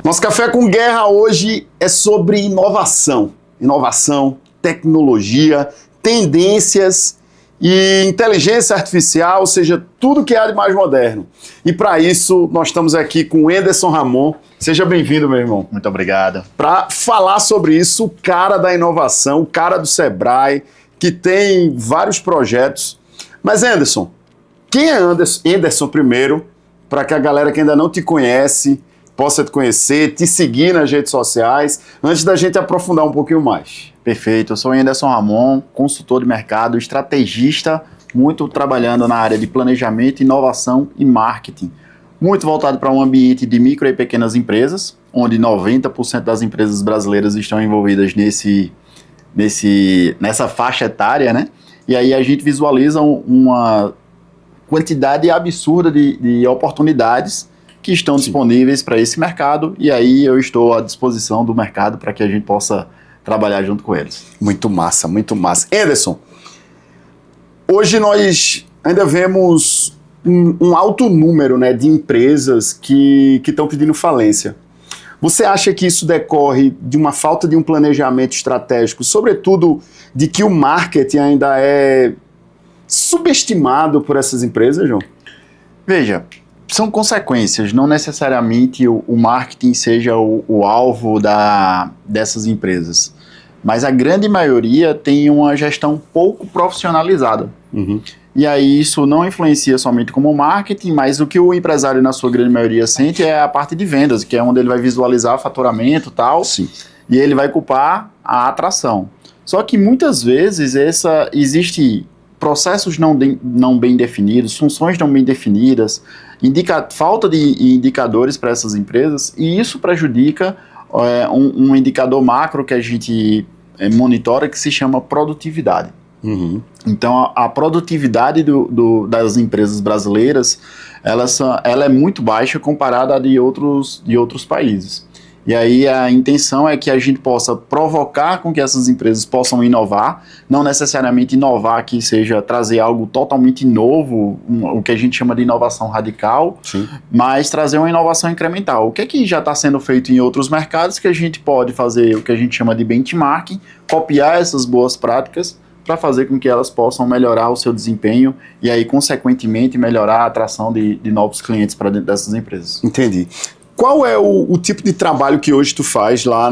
Nosso Café com Guerra hoje é sobre inovação. Inovação, tecnologia, tendências e inteligência artificial, ou seja, tudo que há de mais moderno. E para isso, nós estamos aqui com o Enderson Ramon. Seja bem-vindo, meu irmão. Muito obrigado. Para falar sobre isso, o cara da inovação, o cara do Sebrae, que tem vários projetos. Mas, Enderson, quem é Enderson primeiro, para que a galera que ainda não te conhece possa te conhecer, te seguir nas redes sociais, antes da gente aprofundar um pouquinho mais. Perfeito, eu sou o Enderson Ramon, consultor de mercado, estrategista, muito trabalhando na área de planejamento, essa e marketing. Muito voltado para um ambiente de micro e pequenas empresas, onde 90% das empresas brasileiras estão envolvidas nessa faixa etária, né? E aí a gente visualiza uma quantidade absurda de oportunidades que estão disponíveis para esse mercado, e aí eu estou à disposição do mercado para que a gente possa trabalhar junto com eles. Muito massa, muito massa. Enderson, hoje nós ainda vemos um alto número, né, de empresas que estão pedindo falência. Você acha que isso decorre de uma falta de um planejamento estratégico, sobretudo de que o marketing ainda é subestimado por essas empresas, João? Veja, são consequências, não necessariamente o marketing seja o alvo dessas empresas, mas a grande maioria tem uma gestão pouco profissionalizada. Uhum. E aí isso não influencia somente como marketing, mas o que o empresário, na sua grande maioria, sente é a parte de vendas, que é onde ele vai visualizar faturamento e tal, sim, e ele vai culpar a atração. Só que muitas vezes existe processos não bem definidos, funções não bem definidas, falta de indicadores para essas empresas, e isso prejudica um indicador macro que a gente monitora, que se chama produtividade. Uhum. Então, a produtividade das empresas brasileiras, ela é muito baixa comparada a de outros países. E aí a intenção é que a gente possa provocar com que essas empresas possam inovar, não necessariamente inovar que seja trazer algo totalmente novo, o que a gente chama de inovação radical, sim, mas trazer uma inovação incremental. O que é que já está sendo feito em outros mercados que a gente pode fazer o que a gente chama de benchmarking, copiar essas boas práticas para fazer com que elas possam melhorar o seu desempenho e aí, consequentemente, melhorar a atração de novos clientes para dentro dessas empresas. Entendi. Qual é o tipo de trabalho que hoje tu faz lá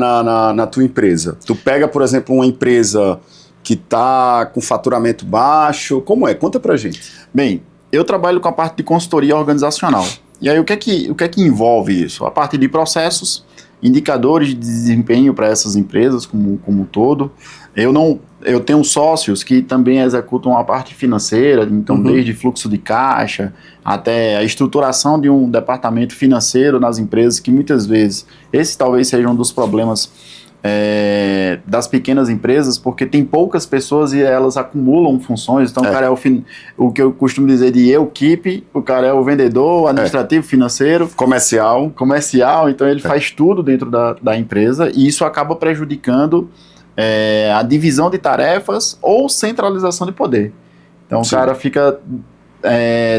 na tua empresa? Tu pega, por exemplo, uma empresa que está com faturamento baixo, como é? Conta pra gente. Bem, eu trabalho com a parte de consultoria organizacional. E aí o que é que envolve isso? A parte de processos, indicadores de desempenho para essas empresas como um todo. Eu tenho sócios que também executam a parte financeira, então desde fluxo de caixa até a estruturação de um departamento financeiro nas empresas, que muitas vezes esse talvez seja um dos problemas das pequenas empresas, porque tem poucas pessoas e elas acumulam funções. Então o cara é o que eu costumo dizer de equipe, o cara é o vendedor, o administrativo, financeiro, comercial, então ele faz tudo dentro da empresa, e isso acaba prejudicando a divisão de tarefas ou centralização de poder. Então o cara fica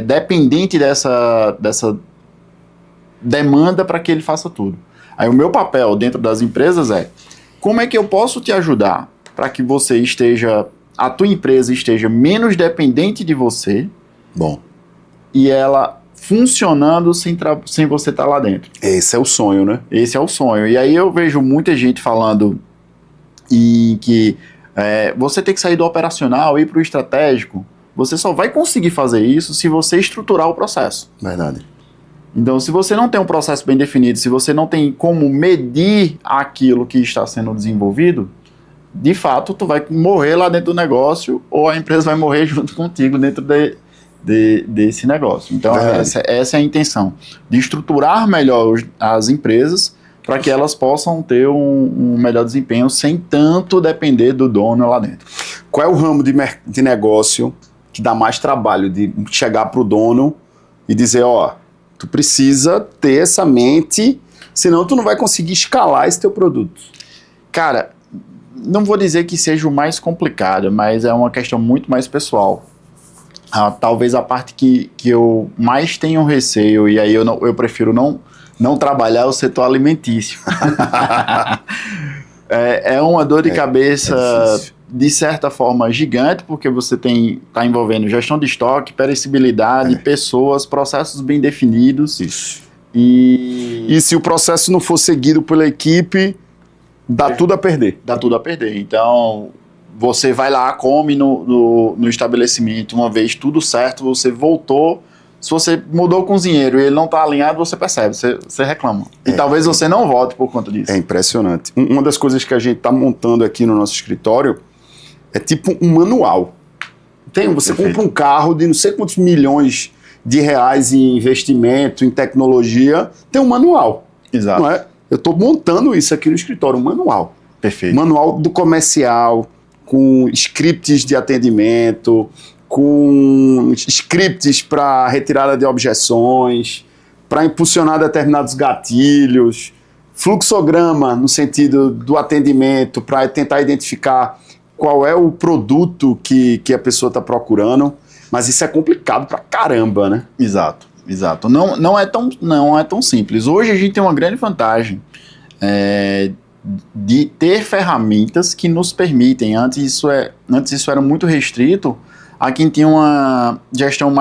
dependente dessa demanda para que ele faça tudo. Aí o meu papel dentro das empresas é: como é que eu posso te ajudar para que a tua empresa esteja menos dependente de você, e ela funcionando sem você estar lá dentro. Esse é o sonho, né? Esse é o sonho. E aí eu vejo muita gente falando que você tem que sair do operacional e ir para o estratégico. Você só vai conseguir fazer isso se você estruturar o processo. Verdade. Então, se você não tem um processo bem definido, se você não tem como medir aquilo que está sendo desenvolvido, de fato, tu vai morrer lá dentro do negócio, ou a empresa vai morrer junto contigo dentro desse negócio. Então, essa é a intenção, de estruturar melhor as empresas para que elas possam ter um melhor desempenho sem tanto depender do dono lá dentro. Qual é o ramo de negócio que dá mais trabalho de chegar para o dono e dizer, tu precisa ter essa mente, senão tu não vai conseguir escalar esse teu produto? Cara, não vou dizer que seja o mais complicado, mas é uma questão muito mais pessoal. Talvez a parte que eu mais tenho receio, e aí eu prefiro não não trabalhar o setor alimentício. É uma dor de cabeça, de certa forma, gigante, porque você está envolvendo gestão de estoque, perecibilidade, pessoas, processos bem definidos. Isso. E se o processo não for seguido pela equipe, dá tudo a perder. Dá tudo a perder. Então, você vai lá, come no estabelecimento, uma vez tudo certo, você voltou. Se você mudou o cozinheiro e ele não está alinhado, você percebe, você reclama. E talvez você não volte por conta disso. É impressionante. Uma das coisas que a gente está montando aqui no nosso escritório é tipo um manual. Você compra um carro de não sei quantos milhões de reais em investimento, em tecnologia, tem um manual. Exato. Não é? Eu estou montando isso aqui no escritório, um manual. Perfeito. Manual do comercial, com scripts de atendimento, com scripts para retirada de objeções, para impulsionar determinados gatilhos, fluxograma no sentido do atendimento, para tentar identificar qual é o produto que a pessoa está procurando. Mas isso é complicado pra caramba, né? Exato. Não é tão simples. Hoje a gente tem uma grande vantagem de ter ferramentas que nos permitem. Antes isso era muito restrito a quem tinha uma gestão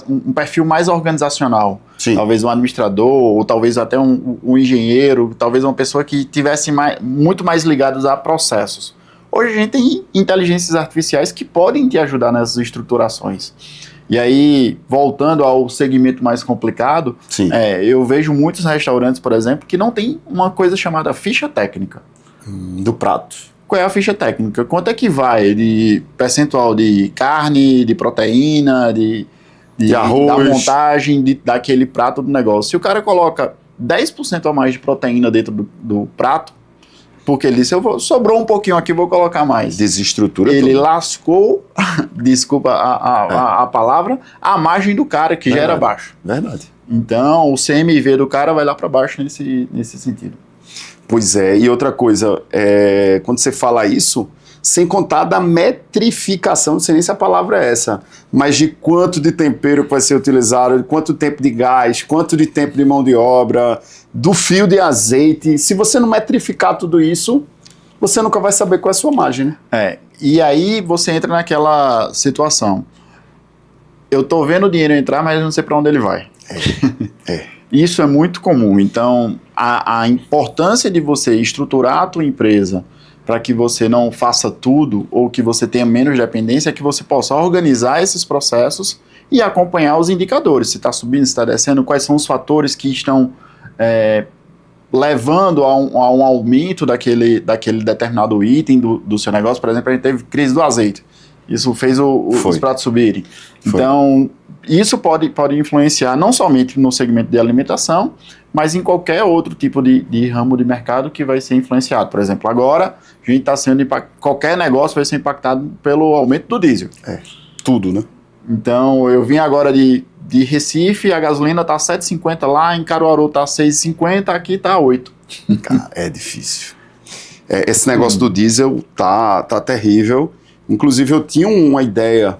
um perfil mais organizacional. Sim. Talvez um administrador, ou talvez até um engenheiro, talvez uma pessoa que tivesse muito mais ligados a processos. Hoje a gente tem inteligências artificiais que podem te ajudar nessas estruturações. E aí, voltando ao segmento mais complicado, eu vejo muitos restaurantes, por exemplo, que não tem uma coisa chamada ficha técnica. Do prato. Qual é a ficha técnica? Quanto é que vai de percentual de carne, de proteína, de arroz, da montagem daquele prato do negócio? Se o cara coloca 10% a mais de proteína dentro do prato, porque ele disse, sobrou um pouquinho aqui, vou colocar mais. Desestrutura ele tudo. Lascou, desculpa a palavra, a margem do cara, que já era baixo. Verdade. Então, o CMV do cara vai lá para baixo nesse sentido. Pois é, e outra coisa, quando você fala isso, sem contar da metrificação, não sei nem se a palavra é essa, mas de quanto de tempero vai ser utilizado, de quanto tempo de gás, quanto de tempo de mão de obra, do fio de azeite. Se você não metrificar tudo isso, você nunca vai saber qual é a sua margem, né? E aí você entra naquela situação. Eu tô vendo o dinheiro entrar, mas não sei para onde ele vai. Isso é muito comum. Então, a importância de você estruturar a tua empresa para que você não faça tudo ou que você tenha menos dependência é que você possa organizar esses processos e acompanhar os indicadores. Se está subindo, se está descendo, quais são os fatores que estão levando a um aumento daquele determinado item do seu negócio. Por exemplo, a gente teve crise do azeite. Isso fez os pratos subirem. Então, isso pode influenciar não somente no segmento de alimentação, mas em qualquer outro tipo de ramo de mercado que vai ser influenciado. Por exemplo, agora, a gente está sendo qualquer negócio vai ser impactado pelo aumento do diesel. Tudo, né? Então, eu vim agora de Recife, a gasolina está 7,50 lá, em Caruaru está 6,50, aqui está 8. Cara, é difícil. Esse negócio do diesel tá terrível. Inclusive, eu tinha uma ideia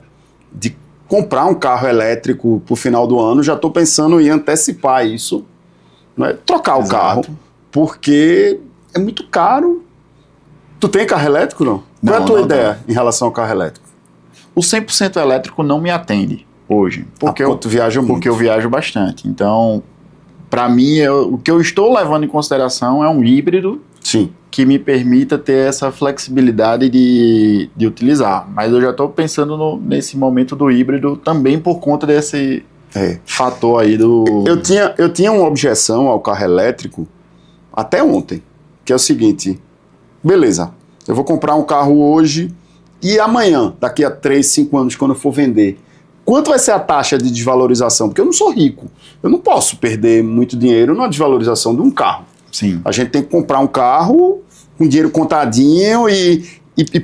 de comprar um carro elétrico pro final do ano, já estou pensando em antecipar isso, né? Trocar o carro, porque é muito caro. Tu tem carro elétrico, não? Qual é a tua ideia em relação ao carro elétrico? O 100% elétrico não me atende hoje, porque tu viaja muito. Porque eu viajo bastante. Então, para mim, o que eu estou levando em consideração é um híbrido. Sim. Que me permita ter essa flexibilidade de utilizar. Mas eu já estou pensando nesse momento do híbrido também por conta desse fator aí do... Eu tinha uma objeção ao carro elétrico até ontem, que é o seguinte, beleza, eu vou comprar um carro hoje e amanhã, daqui a 3, 5 anos, quando eu for vender, quanto vai ser a taxa de desvalorização? Porque eu não sou rico, eu não posso perder muito dinheiro na desvalorização de um carro. Sim. A gente tem que comprar um carro com dinheiro contadinho e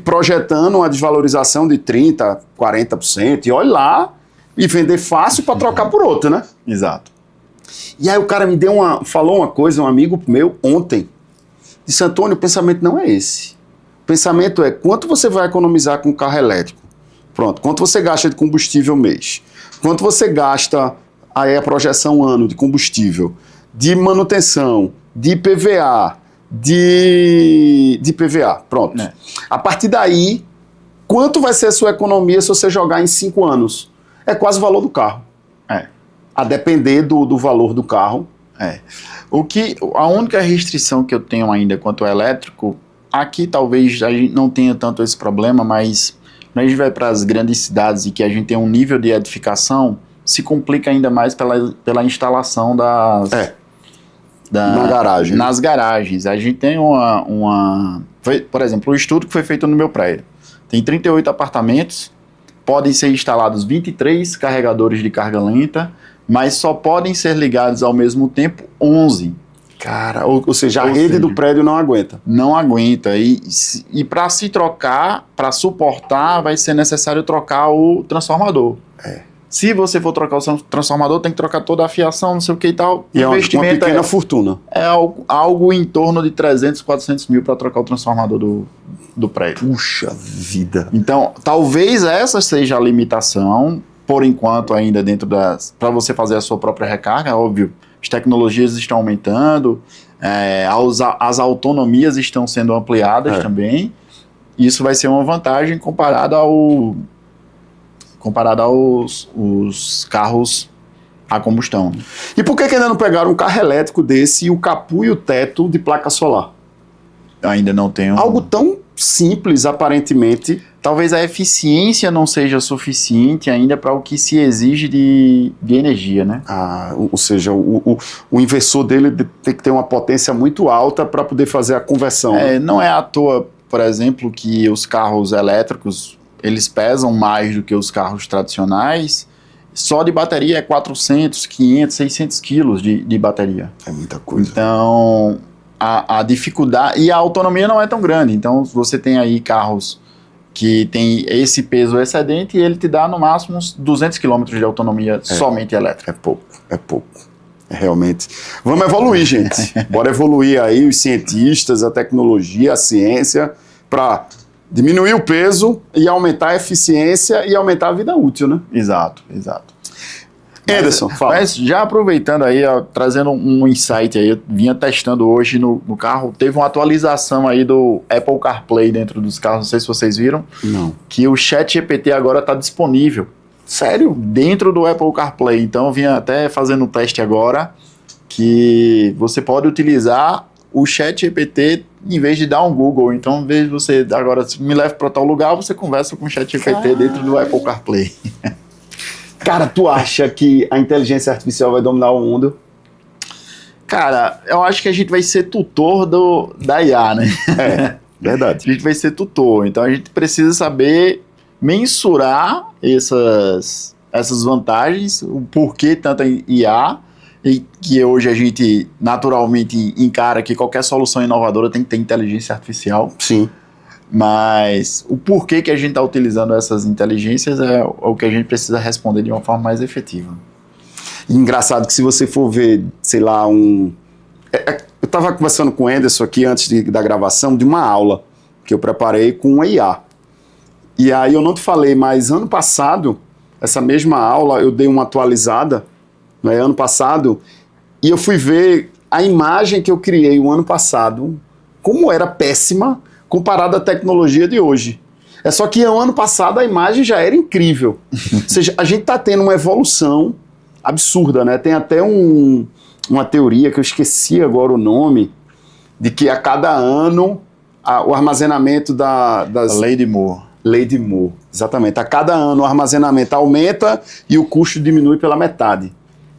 projetando uma desvalorização de 30%, 40%, e olha lá, e vender fácil para trocar por outro, né? Exato. E aí o cara me falou uma coisa, um amigo meu, ontem, disse, Antônio, o pensamento não é esse. O pensamento é quanto você vai economizar com o carro elétrico. Pronto, quanto você gasta de combustível mês. Quanto você gasta, aí a projeção ano de combustível. de manutenção, de PVA, de PVA, pronto. A partir daí, quanto vai ser a sua economia se você jogar em 5 anos? É quase o valor do carro. A depender do valor do carro. A única restrição que eu tenho ainda quanto ao elétrico, aqui talvez a gente não tenha tanto esse problema, mas quando a gente vai para as grandes cidades e que a gente tem um nível de edificação, se complica ainda mais pela instalação das... na garagem. Nas garagens. A gente tem por exemplo, o estudo que foi feito no meu prédio. Tem 38 apartamentos, podem ser instalados 23 carregadores de carga lenta, mas só podem ser ligados ao mesmo tempo 11. Cara, ou seja, a rede do prédio não aguenta. Não aguenta. E para se trocar, para suportar, vai ser necessário trocar o transformador. Se você for trocar o transformador, tem que trocar toda a fiação, não sei o que e tal. E é uma pequena fortuna. É algo em torno de 300, 400 mil para trocar o transformador do prédio. Puxa vida. Então, talvez essa seja a limitação, por enquanto ainda dentro para você fazer a sua própria recarga, óbvio. As tecnologias estão aumentando, as autonomias estão sendo ampliadas também. Isso vai ser uma vantagem comparada aos carros a combustão. E por que ainda não pegaram um carro elétrico desse e o capô e o teto de placa solar? Ainda não tenho. Algo tão simples, aparentemente. Talvez a eficiência não seja suficiente ainda para o que se exige de energia, né? Ou seja, o inversor dele tem que ter uma potência muito alta para poder fazer a conversão. Não é à toa, por exemplo, que os carros elétricos eles pesam mais do que os carros tradicionais. Só de bateria é 400, 500, 600 quilos de bateria. É muita coisa. Então, a dificuldade... E a autonomia não é tão grande. Então, você tem aí carros que tem esse peso excedente e ele te dá no máximo uns 200 km de autonomia somente elétrica. É pouco. Realmente. Vamos evoluir, gente. Bora evoluir aí os cientistas, a tecnologia, a ciência, para diminuir o peso e aumentar a eficiência e aumentar a vida útil, né? Exato. Ederson, fala. Mas já aproveitando aí, trazendo um insight aí, eu vinha testando hoje no carro, teve uma atualização aí do Apple CarPlay dentro dos carros, não sei se vocês viram. Não. Que o ChatGPT agora está disponível. Sério? Dentro do Apple CarPlay. Então eu vinha até fazendo um teste agora, que você pode utilizar o ChatGPT em vez de dar um Google. Então, em vez de você agora me leve para tal lugar, você conversa com o ChatGPT dentro do Apple CarPlay. Cara, tu acha que a inteligência artificial vai dominar o mundo? Cara, eu acho que a gente vai ser tutor da IA, né? Verdade. A gente vai ser tutor. Então, a gente precisa saber mensurar essas vantagens, o porquê tanta IA, e que hoje a gente naturalmente encara que qualquer solução inovadora tem que ter inteligência artificial. Sim. Mas o porquê que a gente está utilizando essas inteligências é o que a gente precisa responder de uma forma mais efetiva. E engraçado que se você for ver, sei lá, eu estava conversando com o Anderson aqui antes da gravação de uma aula que eu preparei com uma IA. E aí eu não te falei, mas ano passado, essa mesma aula, eu dei uma atualizada, né, ano passado, e eu fui ver a imagem que eu criei o ano passado, como era péssima comparada à tecnologia de hoje. É só que o ano passado a imagem já era incrível. Ou seja, a gente está tendo uma evolução absurda, né? Tem até uma teoria que eu esqueci agora o nome, de que a cada ano o armazenamento das... Lei de Moore. Lei de Moore, exatamente. A cada ano o armazenamento aumenta e o custo diminui pela metade.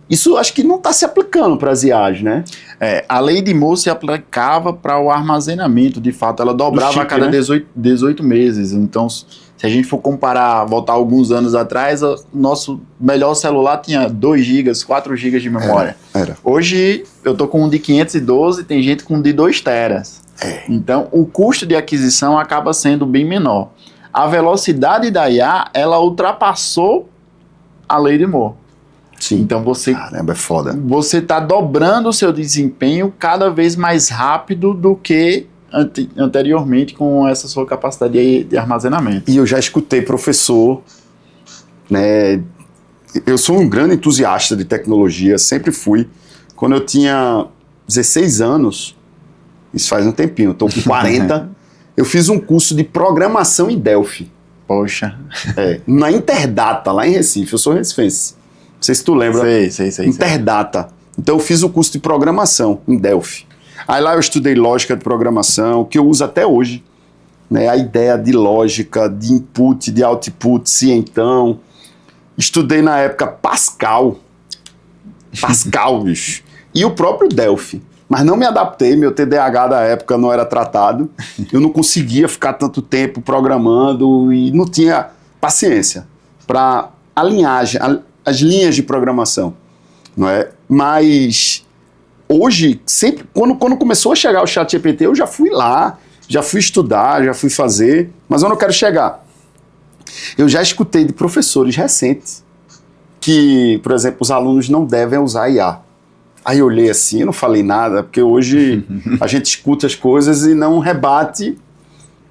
Isso acho que não está se aplicando para as IAs, né? A lei de Moore se aplicava para o armazenamento, de fato. Ela dobrava chip, a cada, né? 18 meses. Então, se a gente for comparar, voltar alguns anos atrás, o nosso melhor celular tinha 2 GB, 4 GB de memória. Era. Hoje, eu tô com um de 512, tem gente com um de 2 teras. Então, o custo de aquisição acaba sendo bem menor. A velocidade da IA, ela ultrapassou a lei de Moore. Sim. Então Caramba, é foda. Você está dobrando o seu desempenho cada vez mais rápido do que anteriormente com essa sua capacidade de armazenamento. E eu já escutei professor, né? Eu sou um grande entusiasta de tecnologia, sempre fui. quando eu tinha 16 anos, isso faz um tempinho, eu tô com 40, eu fiz um curso de programação em Delphi. Poxa. Na Interdata, lá em Recife. Eu sou recifense. Não sei se tu lembra. Sei. Interdata. Então eu fiz o curso de programação em Delphi. Aí lá eu estudei lógica de programação, que eu uso até hoje. Né? A ideia de lógica, de input, de output, se então. Estudei na época Pascal. Pascal, bicho. E o próprio Delphi. Mas não me adaptei, meu TDAH da época não era tratado. Eu não conseguia ficar tanto tempo programando e não tinha paciência para alinhar as linhas de programação. Não é? Mas hoje, sempre, quando começou a chegar o ChatGPT, eu já fui lá, já fui estudar, já fui fazer, mas eu não quero chegar. Eu já escutei de professores recentes que, por exemplo, os alunos não devem usar IA. Aí eu olhei assim, eu não falei nada, porque hoje a gente escuta as coisas e não rebate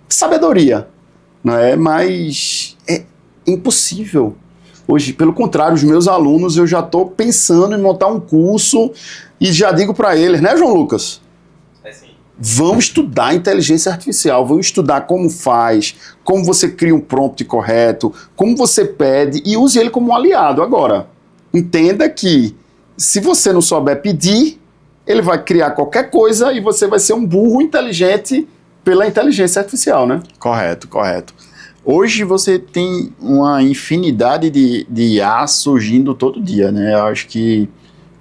sabedoria, não é? Mas é impossível. Hoje, pelo contrário, os meus alunos, eu já estou pensando em montar um curso e já digo para eles, né, João Lucas? Sim. Vamos estudar inteligência artificial, vamos estudar como faz, como você cria um prompt correto, como você pede e use ele como um aliado. Agora, entenda que se você não souber pedir, ele vai criar qualquer coisa e você vai ser um burro inteligente pela inteligência artificial, né? Correto. Hoje você tem uma infinidade de IA surgindo todo dia, né? Eu acho que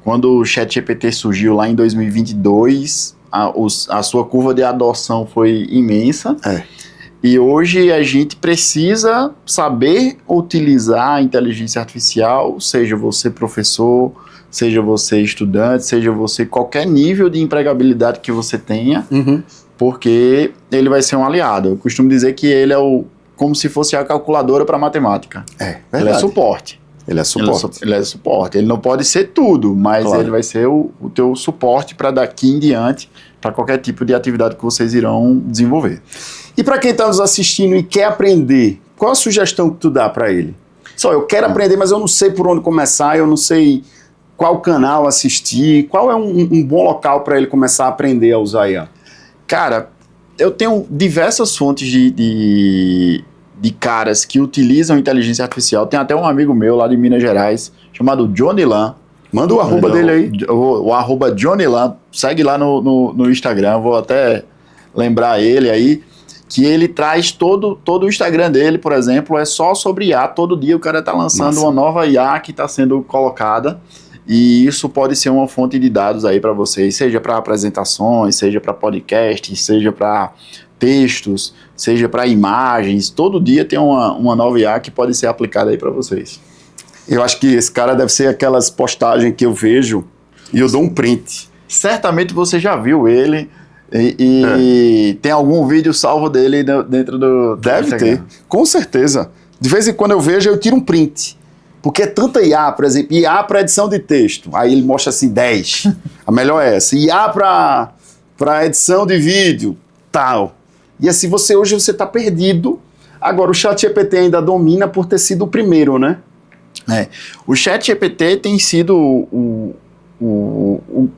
quando o ChatGPT surgiu lá em 2022, a sua curva de adoção foi imensa. E hoje a gente precisa saber utilizar a inteligência artificial, seja você professor, seja você estudante, seja você qualquer nível de empregabilidade que você tenha, porque ele vai ser um aliado. Eu costumo dizer que ele é como se fosse a calculadora para matemática. Ele é suporte. Ele é suporte. Ele não pode ser tudo, mas claro, ele vai ser o teu suporte para daqui em diante, para qualquer tipo de atividade que vocês irão desenvolver. E para quem está nos assistindo e quer aprender, qual a sugestão que tu dá para ele? Só, eu quero aprender, mas eu não sei por onde começar, eu não sei qual canal assistir, qual é um bom local para ele começar a aprender a usar IA? Cara, eu tenho diversas fontes de caras que utilizam inteligência artificial. Tem até um amigo meu lá de Minas Gerais, chamado Johnny Lan. Manda o arroba dele aí. O arroba Johnny Lan. Segue lá no Instagram, vou até lembrar ele aí, que ele traz todo o Instagram dele, por exemplo, é só sobre IA. Todo dia o cara tá lançando uma nova IA que está sendo colocada. E isso pode ser uma fonte de dados aí para vocês, seja para apresentações, seja para podcasts, seja para textos, seja para imagens. Todo dia tem uma nova IA que pode ser aplicada aí para vocês. Eu acho que esse cara deve ser aquelas postagens que eu vejo e eu dou um print. Certamente você já viu ele e tem algum vídeo salvo dele dentro do Deve ter, com certeza. De vez em quando eu vejo, eu tiro um print. Porque é tanta IA, por exemplo, IA para edição de texto. Aí ele mostra assim 10. A melhor é essa. IA para edição de vídeo, tal. E assim, hoje você está perdido. Agora, o ChatGPT ainda domina por ter sido o primeiro, né? O ChatGPT tem sido o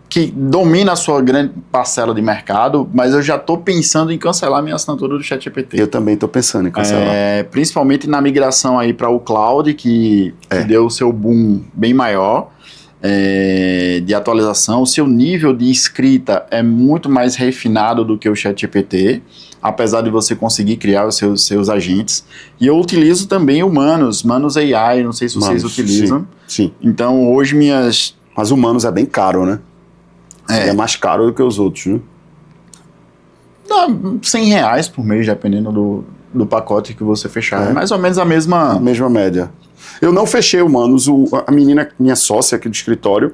que domina a sua grande parcela de mercado, mas eu já estou pensando em cancelar minha assinatura do ChatGPT. Eu também estou pensando em cancelar. Principalmente na migração aí para o cloud, que deu o seu boom bem maior de atualização. O seu nível de escrita é muito mais refinado do que o ChatGPT, apesar de você conseguir criar os seus agentes. E eu utilizo também o Manus AI, não sei se vocês utilizam. Sim. Então, hoje Mas o Manus é bem caro, né? É mais caro do que os outros, né? Dá R$100 por mês, dependendo do pacote que você fechar. É mais ou menos a mesma média. Eu não fechei o Manus. A menina, minha sócia aqui do escritório,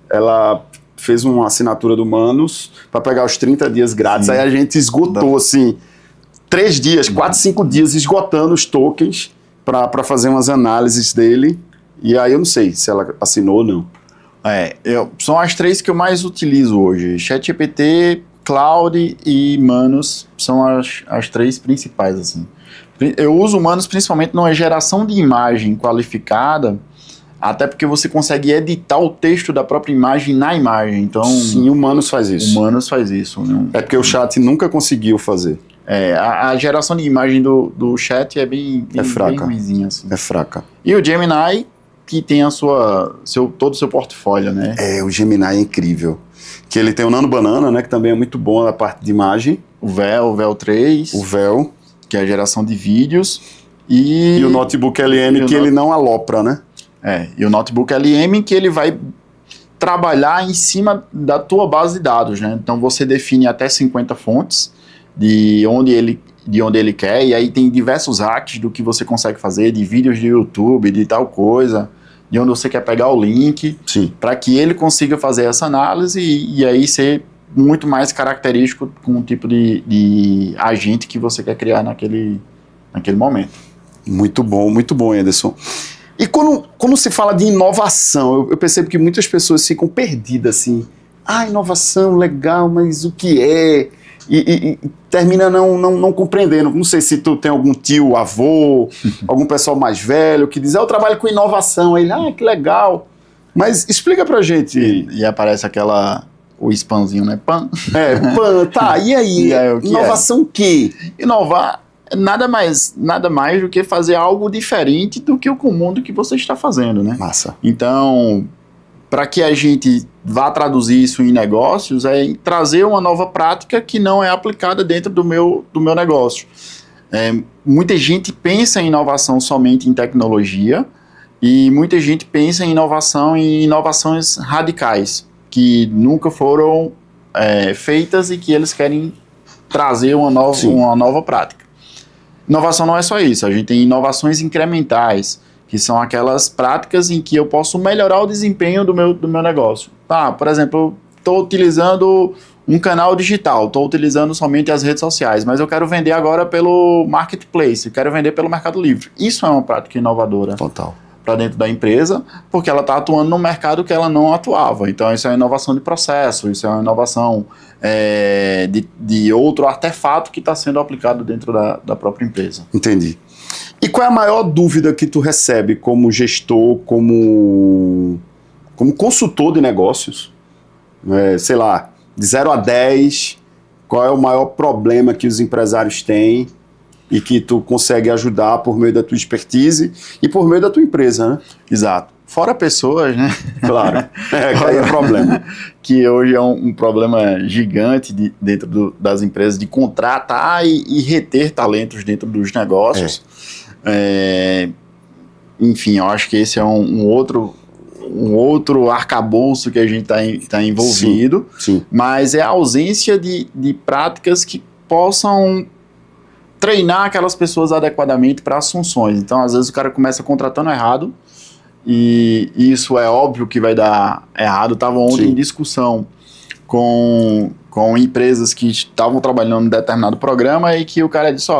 ela fez uma assinatura do Manus para pegar os 30 dias grátis. Sim. Aí a gente esgotou, assim, 3 dias, 4, 5 dias esgotando os tokens para fazer umas análises dele. E aí eu não sei se ela assinou ou não. São as 3 que eu mais utilizo hoje. ChatGPT, Cloud e Manus são as 3 principais, assim. Eu uso o Manus principalmente numa geração de imagem qualificada, Até porque você consegue editar o texto da própria imagem na imagem. Então, sim, humanos faz isso. Humanos faz isso. Né? É porque o chat nunca conseguiu fazer. A geração de imagem do chat é bem fraca. Bem ruimzinha, assim. É fraca. E o Gemini, que tem todo o seu portfólio, né? O Gemini é incrível. Que ele tem o Nano Banana, né? Que também é muito bom na parte de imagem. O Vel 3. O Vel. Que é a geração de vídeos. E o Notebook LM, que ele não alopra, né? E o Notebook LM, que ele vai trabalhar em cima da tua base de dados, né? Então você define até 50 fontes de onde ele quer, e aí tem diversos hacks do que você consegue fazer, de vídeos de YouTube, de tal coisa, de onde você quer pegar o link, para que ele consiga fazer essa análise e aí ser muito mais característico com o tipo de agente que você quer criar naquele momento. Muito bom, Ederson. E quando se fala de inovação, eu percebo que muitas pessoas ficam perdidas assim. Inovação, legal, mas o que é? E termina não compreendendo. Não sei se tu tem algum tio, avô, algum pessoal mais velho que diz, eu trabalho com inovação. Aí ele, que legal. Mas explica pra gente. E aparece o spamzinho, né? Pan. Pan, tá. E aí? Inovação o quê? Inovar nada mais do que fazer algo diferente do que o comum do que você está fazendo, né? Massa. Então, para que a gente vá traduzir isso em negócios, é trazer uma nova prática que não é aplicada dentro do meu negócio. Muita gente pensa em inovação somente em tecnologia e muita gente pensa em inovação em inovações radicais, que nunca foram feitas e que eles querem trazer uma nova prática. Inovação não é só isso, a gente tem inovações incrementais, que são aquelas práticas em que eu posso melhorar o desempenho do meu negócio. Por exemplo, estou utilizando um canal digital, estou utilizando somente as redes sociais, mas eu quero vender agora pelo Marketplace, quero vender pelo Mercado Livre. Isso é uma prática inovadora. Total. Para dentro da empresa, porque ela está atuando num mercado que ela não atuava. Então, isso é uma inovação de processo, isso é uma inovação de outro artefato que está sendo aplicado dentro da própria empresa. Entendi. E qual é a maior dúvida que tu recebe como gestor, como consultor de negócios? Sei lá, de 0 a 10, qual é o maior problema que os empresários têm e que tu consegue ajudar por meio da tua expertise e por meio da tua empresa, né? Exato. Fora pessoas, né? Claro, que aí é problema. Que hoje é um problema gigante dentro das empresas de contratar e reter talentos dentro dos negócios. Enfim, eu acho que esse é um outro arcabouço que a gente está envolvido, sim. Mas é a ausência de práticas que possam treinar aquelas pessoas adequadamente para as funções. Então, às vezes, o cara começa contratando errado, e isso é óbvio que vai dar errado. Estava ontem em discussão com empresas que estavam trabalhando em determinado programa e que o cara disse,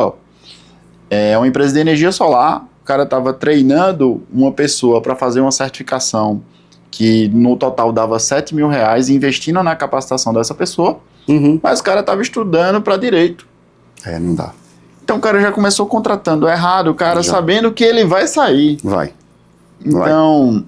é uma empresa de energia solar, o cara estava treinando uma pessoa para fazer uma certificação que no total dava R$7 mil, investindo na capacitação dessa pessoa, mas o cara estava estudando para direito. Não dá. Então o cara já começou contratando errado, o cara sabendo que ele vai sair. Então,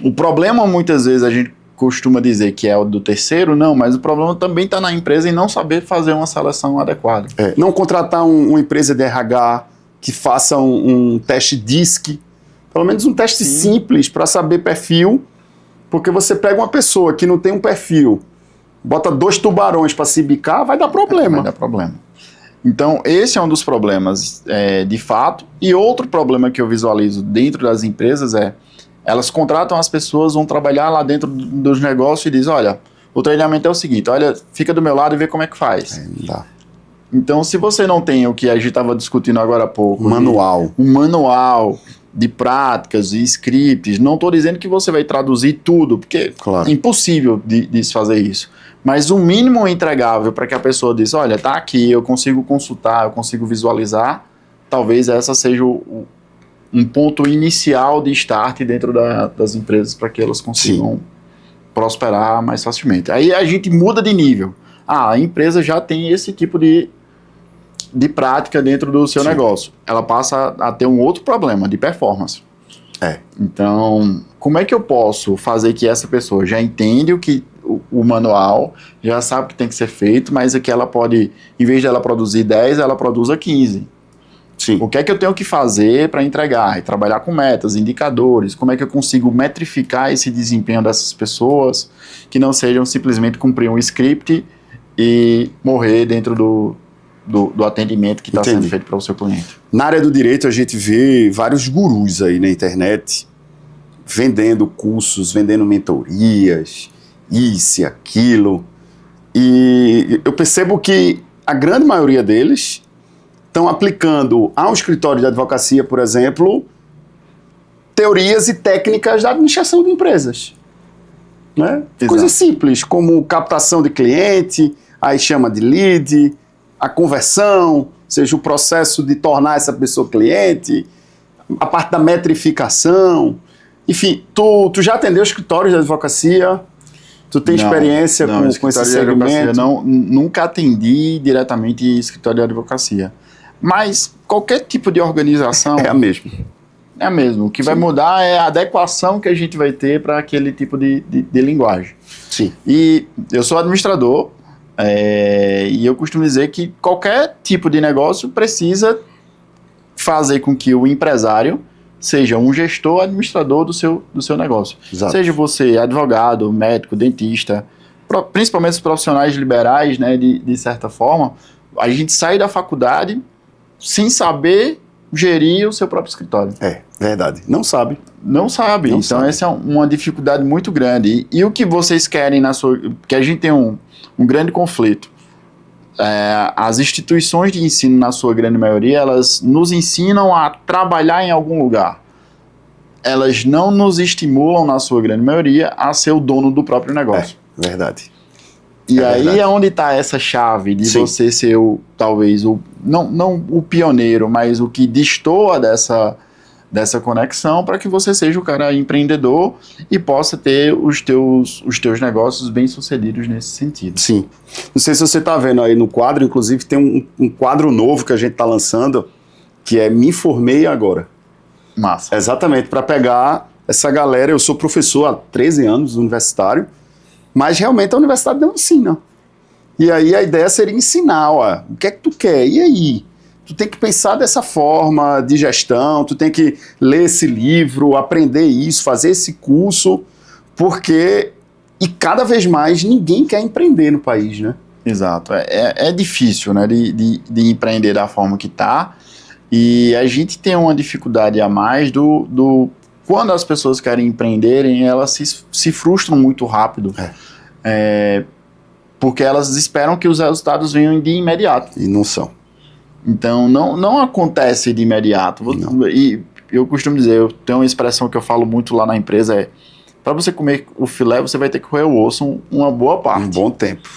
o problema muitas vezes a gente costuma dizer que é o do terceiro, não, mas o problema também está na empresa em não saber fazer uma seleção adequada. Não contratar uma empresa de RH que faça um teste DISC, pelo menos um teste simples para saber perfil, porque você pega uma pessoa que não tem um perfil, bota 2 tubarões para se bicar, vai dar problema. Vai dar problema. Então, esse é um dos problemas, de fato. E outro problema que eu visualizo dentro das empresas elas contratam as pessoas, vão trabalhar lá dentro dos negócios e dizem, olha, o treinamento é o seguinte, olha, fica do meu lado e vê como é que faz. Não dá. Então, se você não tem o que a gente estava discutindo agora há pouco, um manual de práticas e scripts, não estou dizendo que você vai traduzir tudo, porque é impossível de se fazer isso. Mas o mínimo entregável para que a pessoa diz, olha, tá aqui, eu consigo consultar, eu consigo visualizar, talvez essa seja um ponto inicial de start dentro das empresas para que elas consigam prosperar mais facilmente. Aí a gente muda de nível. A empresa já tem esse tipo de prática dentro do seu negócio. Ela passa a ter um outro problema de performance. Então, como é que eu posso fazer que essa pessoa já entende o manual, já sabe o que tem que ser feito, mas é que ela pode, em vez de ela produzir 10, ela produza 15. Sim. O que é que eu tenho que fazer para entregar? E trabalhar com metas, indicadores, como é que eu consigo metrificar esse desempenho dessas pessoas que não sejam simplesmente cumprir um script e morrer dentro do atendimento que está sendo feito para o seu cliente. Na área do direito, a gente vê vários gurus aí na internet vendendo cursos, vendendo mentorias, isso e aquilo. E eu percebo que a grande maioria deles estão aplicando ao escritório de advocacia, por exemplo, teorias e técnicas da administração de empresas. Né? Coisas simples, como captação de cliente, aí chama de lead, a conversão, ou seja, o processo de tornar essa pessoa cliente, a parte da metrificação. Enfim, tu já atendeu escritórios de advocacia? Tu tem experiência com esse segmento? Nunca atendi diretamente escritório de advocacia. Mas qualquer tipo de organização... É a mesma. É a mesma. O que vai mudar é a adequação que a gente vai ter para aquele tipo de linguagem. Sim. E eu sou administrador, e eu costumo dizer que qualquer tipo de negócio precisa fazer com que o empresário seja um gestor, administrador do seu negócio. Exato. Seja você advogado, médico, dentista, principalmente os profissionais liberais, né, de certa forma, a gente sai da faculdade sem saber gerir o seu próprio escritório. É, verdade. Não sabe. Não sabe. Então sabe. Essa é uma dificuldade muito grande. E o que vocês querem que a gente tem um grande conflito. As instituições de ensino, na sua grande maioria, elas nos ensinam a trabalhar em algum lugar. Elas não nos estimulam, na sua grande maioria, a ser o dono do próprio negócio. É, verdade. E aí é onde está essa chave de você ser talvez não o pioneiro, mas o que destoa dessa conexão para que você seja o cara empreendedor e possa ter os teus negócios bem sucedidos nesse sentido. Sim. Não sei se você está vendo aí no quadro, inclusive tem um quadro novo que a gente está lançando, que é Me Formei Agora. Massa. Exatamente, para pegar essa galera. Eu sou professor há 13 anos, universitário, mas realmente a universidade não ensina. E aí a ideia seria ensinar, ó, o que é que tu quer? E aí? Tu tem que pensar dessa forma de gestão, tu tem que ler esse livro, aprender isso, fazer esse curso, porque... E cada vez mais ninguém quer empreender no país, né? Exato. É difícil, né, de empreender da forma que está. E a gente tem uma dificuldade a mais quando as pessoas querem empreenderem, elas se frustram muito rápido. Porque elas esperam que os resultados venham de imediato. E não são. Então, não acontece de imediato. Não. E eu costumo dizer, eu tenho uma expressão que eu falo muito lá na empresa, para você comer o filé, você vai ter que roer o osso uma boa parte. Um bom tempo.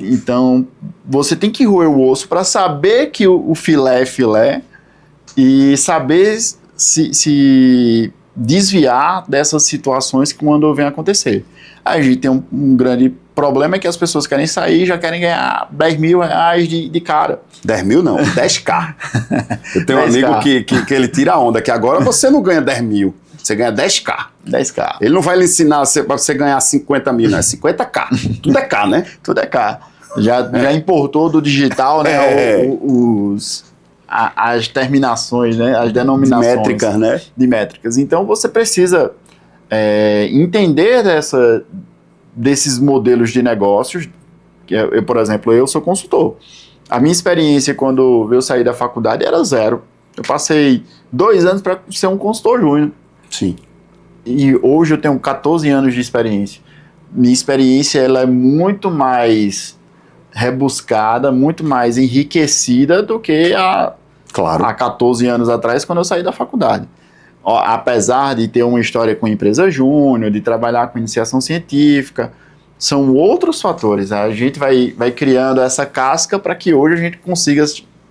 Então, você tem que roer o osso para saber que o filé é filé e saber se desviar dessas situações que quando vem acontecer. Aí a gente tem um grande problema, é que as pessoas querem sair e já querem ganhar 10 mil reais de cara. 10 mil não, 10K. Eu tenho um amigo que ele tira a onda, que agora você não ganha 10 mil, você ganha 10K. 10K. Ele não vai lhe ensinar para você ganhar 50 mil, não, é 50K. Tudo é K, né? Tudo é K. Já importou do digital, né, as terminações, né, as denominações. De métricas, né? De métricas. Então você precisa entender desses modelos de negócios. Por exemplo, eu sou consultor. A minha experiência quando eu saí da faculdade era zero. Eu passei 2 anos para ser um consultor júnior. Sim. E hoje eu tenho 14 anos de experiência. Minha experiência ela é muito mais rebuscada, muito mais enriquecida do que há 14 anos atrás, quando eu saí da faculdade. Apesar de ter uma história com empresa júnior, de trabalhar com iniciação científica, são outros fatores. A gente vai criando essa casca para que hoje a gente consiga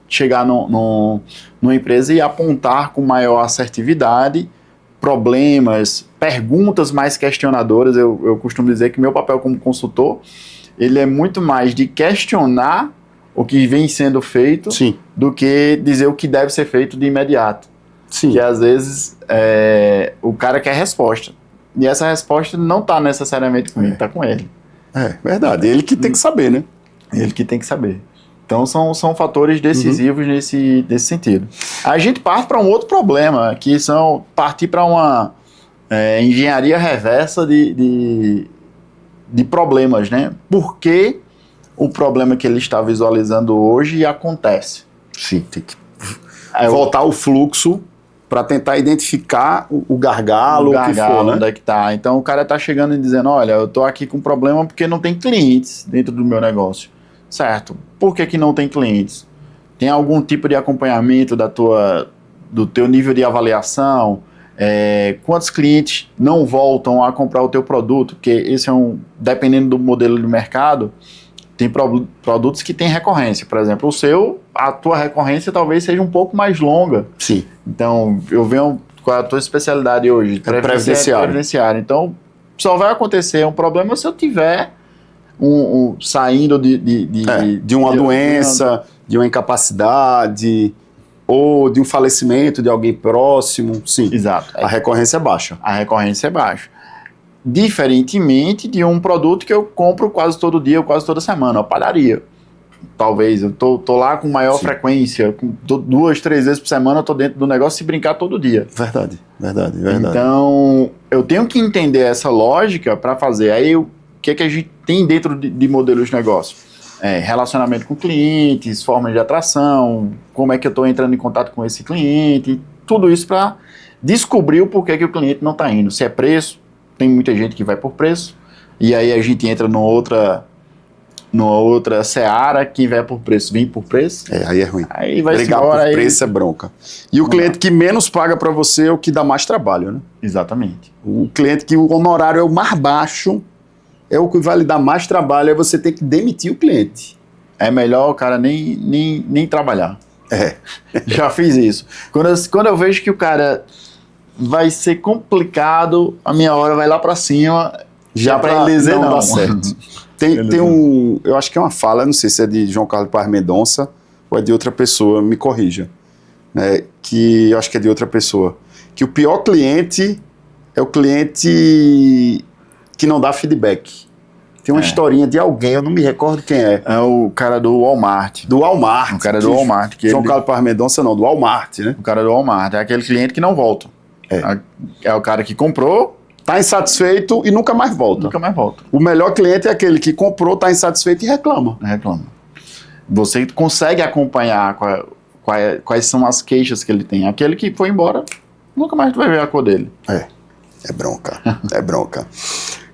chegar numa empresa e apontar com maior assertividade problemas, perguntas mais questionadoras. Eu costumo dizer que meu papel como consultor, ele é muito mais de questionar o que vem sendo feito do que dizer o que deve ser feito de imediato. Sim. Que às vezes o cara quer resposta. E essa resposta não está necessariamente comigo, está com ele. É verdade, ele que tem que saber, né? Ele que tem que saber. Então são fatores decisivos nesse sentido. A gente parte para um outro problema, que são partir para uma engenharia reversa de problemas, né? Por que o problema que ele está visualizando hoje acontece? Sim, tem que voltar o fluxo para tentar identificar o gargalo, o que for, né? Onde é que tá. Então o cara está chegando e dizendo, olha, eu estou aqui com um problema porque não tem clientes dentro do meu negócio. Certo. Por que não tem clientes? Tem algum tipo de acompanhamento do teu nível de avaliação? Quantos clientes não voltam a comprar o teu produto? Porque esse dependendo do modelo de mercado, tem produtos que têm recorrência. Por exemplo, a tua recorrência talvez seja um pouco mais longa. Sim. Então, eu venho com a tua especialidade hoje. Previdenciário. Então, só vai acontecer um problema se eu tiver saindo de uma doença, de uma incapacidade, ou de um falecimento de alguém próximo. Sim. Exato. A recorrência é baixa. A recorrência é baixa. Diferentemente de um produto que eu compro quase todo dia ou quase toda semana, a padaria. Talvez, eu tô lá com maior frequência, 2, 3 vezes por semana eu tô dentro do negócio, se brincar todo dia. Verdade. Então, eu tenho que entender essa lógica para fazer. Aí, o que a gente tem dentro de modelos de negócio? Relacionamento com clientes, formas de atração, como é que eu estou entrando em contato com esse cliente, tudo isso para descobrir o porquê que o cliente não está indo. Se é preço, tem muita gente que vai por preço, e aí a gente entra numa outra seara, quem vai por preço, vem por preço. Aí é ruim. Aí vai brigar por preço é bronca. E o cliente que menos paga para você é o que dá mais trabalho, né? Exatamente. O cliente que o honorário é o mais baixo, é o que vai lhe dar mais trabalho, é você ter que demitir o cliente. É melhor o cara nem trabalhar. Já fiz isso. Quando eu vejo que o cara vai ser complicado, a minha hora vai lá pra cima, já para ele dizer não. Dá certo. Tem eu acho que é uma fala, não sei se é de João Carlos Paz Mendonça ou é de outra pessoa, me corrija, né, que eu acho que é de outra pessoa, que o pior cliente é o cliente que não dá feedback. Tem uma historinha de alguém, eu não me recordo quem é. É o cara do Walmart. Do Walmart. O cara do Walmart. João Carlos Paz Mendonça não, do Walmart, né? O cara do Walmart. É aquele cliente que não volta. É o cara que comprou, tá insatisfeito e nunca mais volta. Nunca mais volta. O melhor cliente é aquele que comprou, tá insatisfeito e reclama. Você consegue acompanhar quais são as queixas que ele tem. Aquele que foi embora, nunca mais tu vai ver a cor dele. É bronca. É bronca.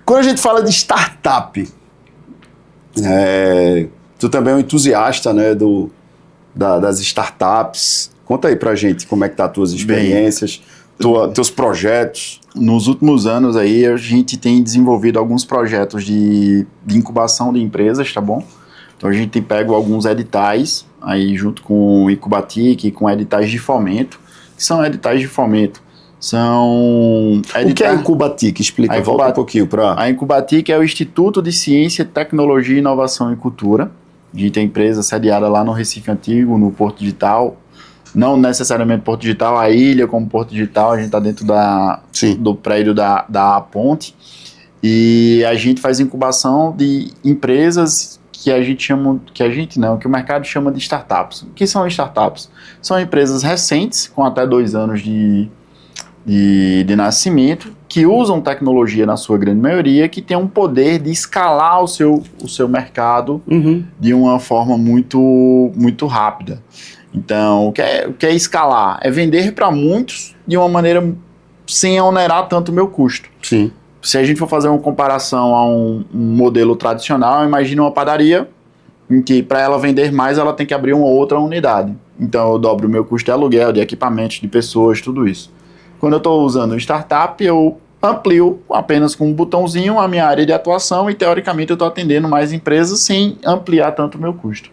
Quando a gente fala de startup, tu também é um entusiasta, né, das startups. Conta aí pra gente como é que tá as tuas experiências, teus projetos. Nos últimos anos aí, a gente tem desenvolvido alguns projetos de incubação de empresas, tá bom? Então a gente tem pego alguns editais, aí junto com o Incubatic, com editais de fomento, que são editais de fomento. O que é a Incubatic? Explica, volta um pouquinho para... A Incubatic é o Instituto de Ciência, Tecnologia, Inovação e Cultura. A gente tem empresa sediada lá no Recife Antigo, no Porto Digital. Não necessariamente Porto Digital, a ilha como Porto Digital, a gente está dentro do prédio da Ponte. E a gente faz incubação de empresas que o mercado chama de startups. O que são startups? São empresas recentes, com até 2 anos de nascimento, que usam tecnologia na sua grande maioria, que tem um poder de escalar o seu mercado de uma forma muito, muito rápida. Então, o que é escalar? É vender para muitos de uma maneira sem onerar tanto o meu custo. Sim. Se a gente for fazer uma comparação a um modelo tradicional, imagine uma padaria em que para ela vender mais, ela tem que abrir uma outra unidade. Então, eu dobro o meu custo de aluguel, de equipamentos, de pessoas, tudo isso. Quando eu estou usando startup, eu amplio apenas com um botãozinho a minha área de atuação e, teoricamente, eu estou atendendo mais empresas sem ampliar tanto o meu custo.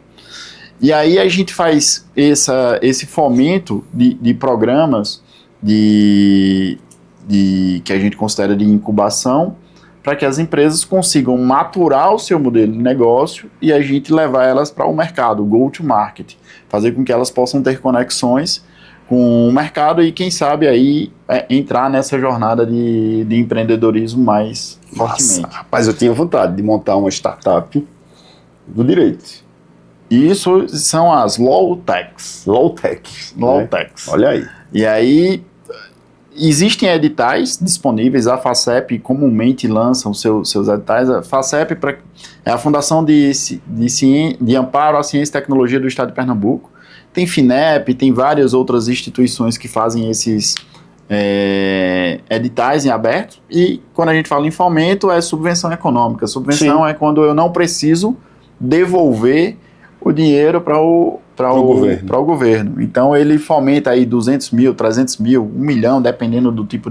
E aí a gente faz esse fomento de programas que a gente considera de incubação para que as empresas consigam maturar o seu modelo de negócio e a gente levar elas para o mercado, go to market, fazer com que elas possam ter conexões com o mercado e quem sabe aí entrar nessa jornada de empreendedorismo mais fortemente. Rapaz, eu tinha vontade de montar uma startup do direito. Isso são as low-techs. Low-tech. Low-techs. Né? Olha aí. E aí, existem editais disponíveis, a FACEP comumente lança os seus editais. A FACEP é a Fundação de Amparo à Ciência e Tecnologia do Estado de Pernambuco. Tem FINEP, tem várias outras instituições que fazem esses editais em aberto. E quando a gente fala em fomento, é subvenção econômica. Subvenção é quando eu não preciso devolver o dinheiro para o governo. Então ele fomenta aí 200 mil, 300 mil, 1 milhão, dependendo do tipo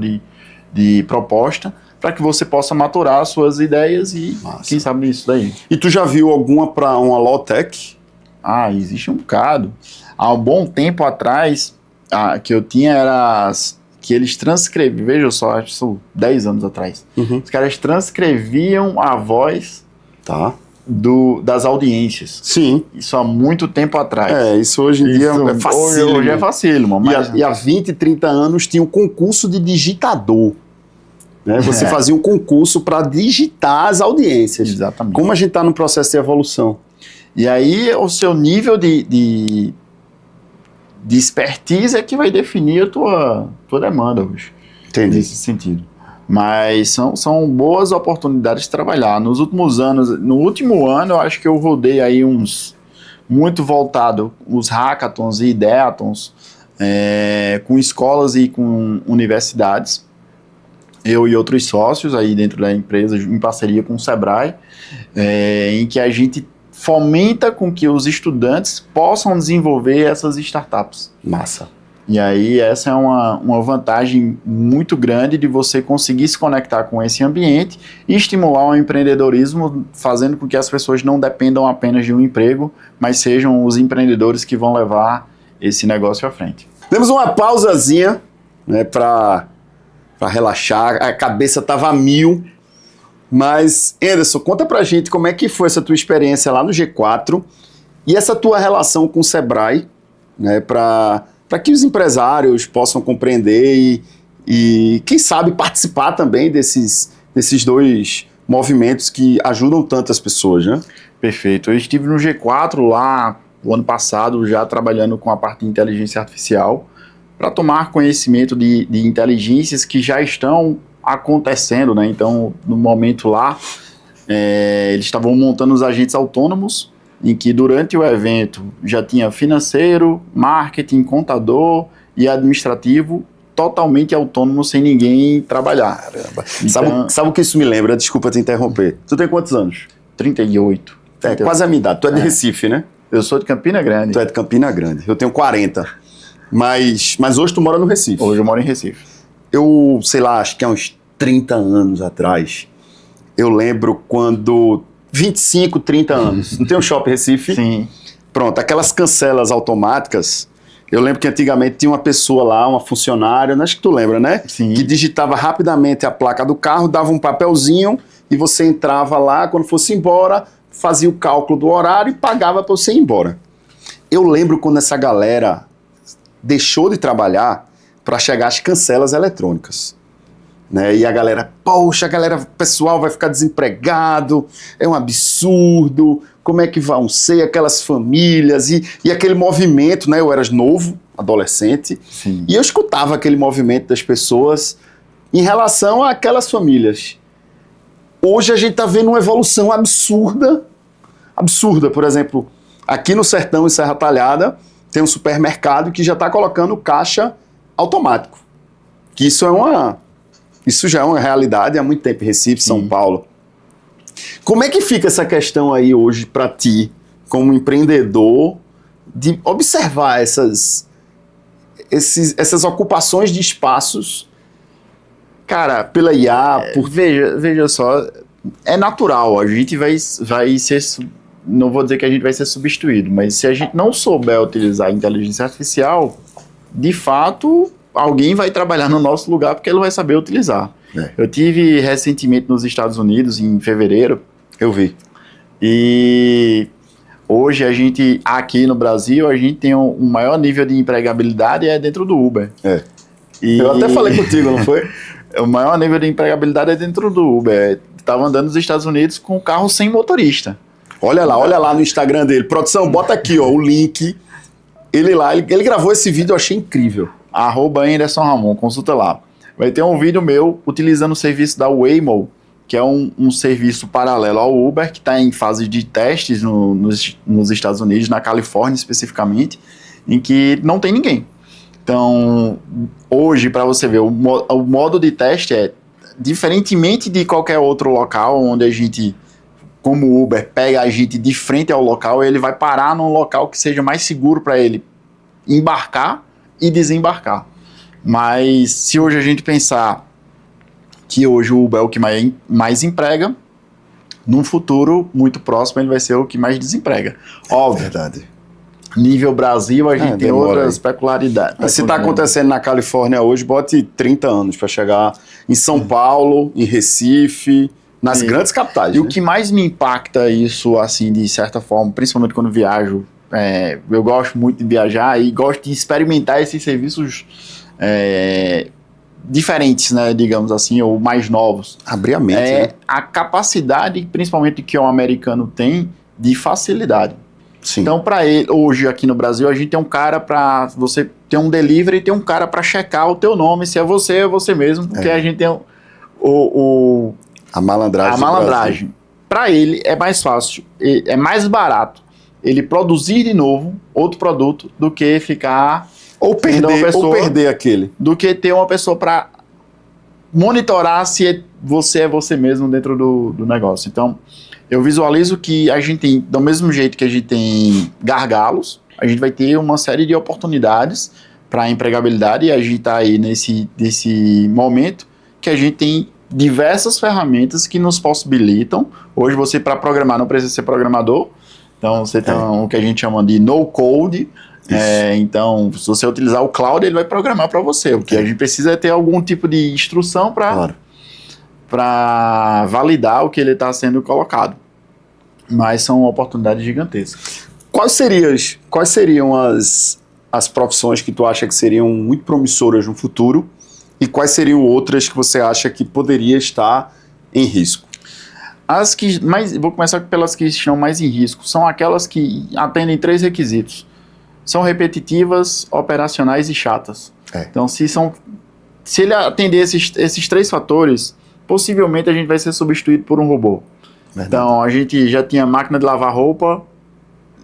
de proposta, para que você possa maturar as suas ideias e quem sabe isso daí. E tu já viu alguma para uma low-tech? Ah, existe um bocado. Há um bom tempo atrás, que eu tinha era que eles transcreviam, veja só, acho que são 10 anos atrás, os caras transcreviam a voz das audiências. Sim. Isso há muito tempo atrás. Isso hoje em dia é facílimo. Hoje é facílimo. E há 20, 30 anos tinha um concurso de digitador. Né? Você fazia um concurso para digitar as audiências. Exatamente. Como a gente está no processo de evolução. E aí o seu nível de expertise é que vai definir a tua demanda hoje. Entendi. Nesse sentido. Mas são boas oportunidades de trabalhar. Nos últimos anos, no último ano, eu acho que eu rodei aí muito voltado, os hackathons e ideathons, com escolas e com universidades. Eu e outros sócios aí dentro da empresa, em parceria com o Sebrae, em que a gente fomenta com que os estudantes possam desenvolver essas startups. Massa. E aí essa é uma vantagem muito grande de você conseguir se conectar com esse ambiente e estimular o empreendedorismo, fazendo com que as pessoas não dependam apenas de um emprego, mas sejam os empreendedores que vão levar esse negócio à frente. Temos uma pausazinha, né, para relaxar, a cabeça estava a mil. Mas, Anderson, conta pra gente como é que foi essa tua experiência lá no G4 e essa tua relação com o Sebrae, né, para que os empresários possam compreender e, quem sabe, participar também desses dois movimentos que ajudam tantas pessoas, né? Perfeito. Eu estive no G4 lá o ano passado, já trabalhando com a parte de inteligência artificial, para tomar conhecimento de inteligências que já estão acontecendo, né? Então, no momento lá, eles estavam montando os agentes autônomos, em que durante o evento já tinha financeiro, marketing, contador e administrativo totalmente autônomo, sem ninguém trabalhar. Caramba. Então, sabe o que isso me lembra? Desculpa te interromper. Tu tem quantos anos? 38. Quase a minha idade. Tu é de Recife, né? Eu sou de Campina Grande. Tu é de Campina Grande. Eu tenho 40. Mas hoje tu mora no Recife. Hoje eu moro em Recife. Eu, sei lá, acho que há uns 30 anos atrás, eu lembro quando... 25, 30 anos. Não tem um Shopping Recife? Sim. Pronto, aquelas cancelas automáticas. Eu lembro que antigamente tinha uma pessoa lá, uma funcionária, acho que tu lembra, né? Sim. Que digitava rapidamente a placa do carro, dava um papelzinho e você entrava lá, quando fosse embora, fazia o cálculo do horário e pagava para você ir embora. Eu lembro quando essa galera deixou de trabalhar para chegar às cancelas eletrônicas. Né? E a galera, poxa, o pessoal vai ficar desempregado, é um absurdo, como é que vão ser aquelas famílias e aquele movimento, né? Eu era novo, adolescente, Sim. E eu escutava aquele movimento das pessoas em relação àquelas famílias. Hoje a gente está vendo uma evolução absurda, por exemplo, aqui no Sertão, em Serra Talhada, tem um supermercado que já está colocando caixa automático, que isso já é uma realidade há muito tempo, Recife, São Paulo. Como é que fica essa questão aí hoje para ti, como empreendedor, de observar essas ocupações de espaços, cara, pela IA? Veja só, é natural, a gente vai ser, não vou dizer que a gente vai ser substituído, mas se a gente não souber utilizar a inteligência artificial, de fato... alguém vai trabalhar no nosso lugar porque ele vai saber utilizar. Eu tive recentemente nos Estados Unidos, em fevereiro. Eu vi. E Hoje a gente, aqui no Brasil, a gente tem um maior nível de empregabilidade dentro do Uber. Eu até falei contigo, não foi? O maior nível de empregabilidade é dentro do Uber. Estava andando nos Estados Unidos com um carro sem motorista. Olha lá no Instagram dele. Produção, bota aqui, ó, o link. Ele gravou esse vídeo, eu achei incrível. @Anderson Ramon, consulta lá. Vai ter um vídeo meu utilizando o serviço da Waymo, que é um serviço paralelo ao Uber, que está em fase de testes nos Estados Unidos, na Califórnia especificamente, em que não tem ninguém. Então, hoje, para você ver, o modo de teste é, diferentemente de qualquer outro local, onde a gente, como o Uber, pega a gente de frente ao local, ele vai parar num local que seja mais seguro para ele embarcar e desembarcar. Mas se hoje a gente pensar que hoje o Uber é o que mais emprega, num futuro muito próximo ele vai ser o que mais desemprega. Óbvio. Verdade. Nível Brasil, a gente tem outras peculiaridades. Se está acontecendo na Califórnia hoje, bote 30 anos para chegar em São Paulo, em Recife, nas grandes capitais. E o que mais me impacta isso, assim, de certa forma, principalmente quando viajo, eu gosto muito de viajar e gosto de experimentar esses serviços diferentes, né, digamos assim, ou mais novos. Abrir a mente, né? A capacidade, principalmente que o americano tem, de facilidade. Sim. Então, para ele, hoje aqui no Brasil, a gente tem um cara para você ter um delivery e tem um cara para checar o teu nome, se é você mesmo, porque a gente tem a malandragem. A malandragem. Para ele é mais fácil, é mais barato ele produzir de novo outro produto do que ficar ou perder aquele. Do que ter uma pessoa para monitorar se você é você mesmo dentro do negócio. Então, eu visualizo que a gente tem, do mesmo jeito que a gente tem gargalos, a gente vai ter uma série de oportunidades para empregabilidade, e a gente está aí nesse momento que a gente tem diversas ferramentas que nos possibilitam. Hoje você, para programar, não precisa ser programador, então você tem o que a gente chama de no-code. Então, se você utilizar o cloud, ele vai programar para você. O que a gente precisa é ter algum tipo de instrução para validar o que ele está sendo colocado. Mas são oportunidades gigantescas. Quais seriam as profissões que tu acha que seriam muito promissoras no futuro e quais seriam outras que você acha que poderia estar em risco? Vou começar pelas que estão mais em risco. São aquelas que atendem 3 requisitos. São repetitivas, operacionais e chatas. Então, se ele atender esses 3 fatores, possivelmente a gente vai ser substituído por um robô. Verdade. Então, a gente já tinha máquina de lavar roupa,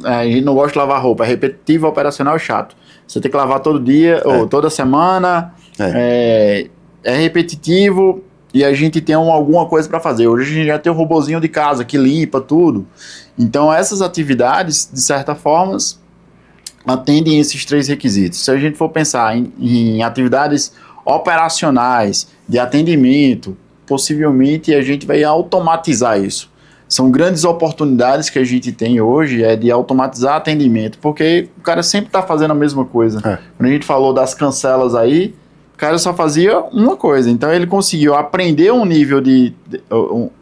a gente não gosta de lavar roupa, é repetitivo, operacional e chato. Você tem que lavar todo dia, ou toda semana, é repetitivo, e a gente tem alguma coisa para fazer. Hoje a gente já tem um robozinho de casa que limpa tudo. Então, essas atividades, de certa forma, atendem esses 3 requisitos. Se a gente for pensar em atividades operacionais, de atendimento, possivelmente a gente vai automatizar isso. São grandes oportunidades que a gente tem hoje, de automatizar atendimento, porque o cara sempre está fazendo a mesma coisa. Quando a gente falou das cancelas aí, o cara só fazia uma coisa. Então ele conseguiu aprender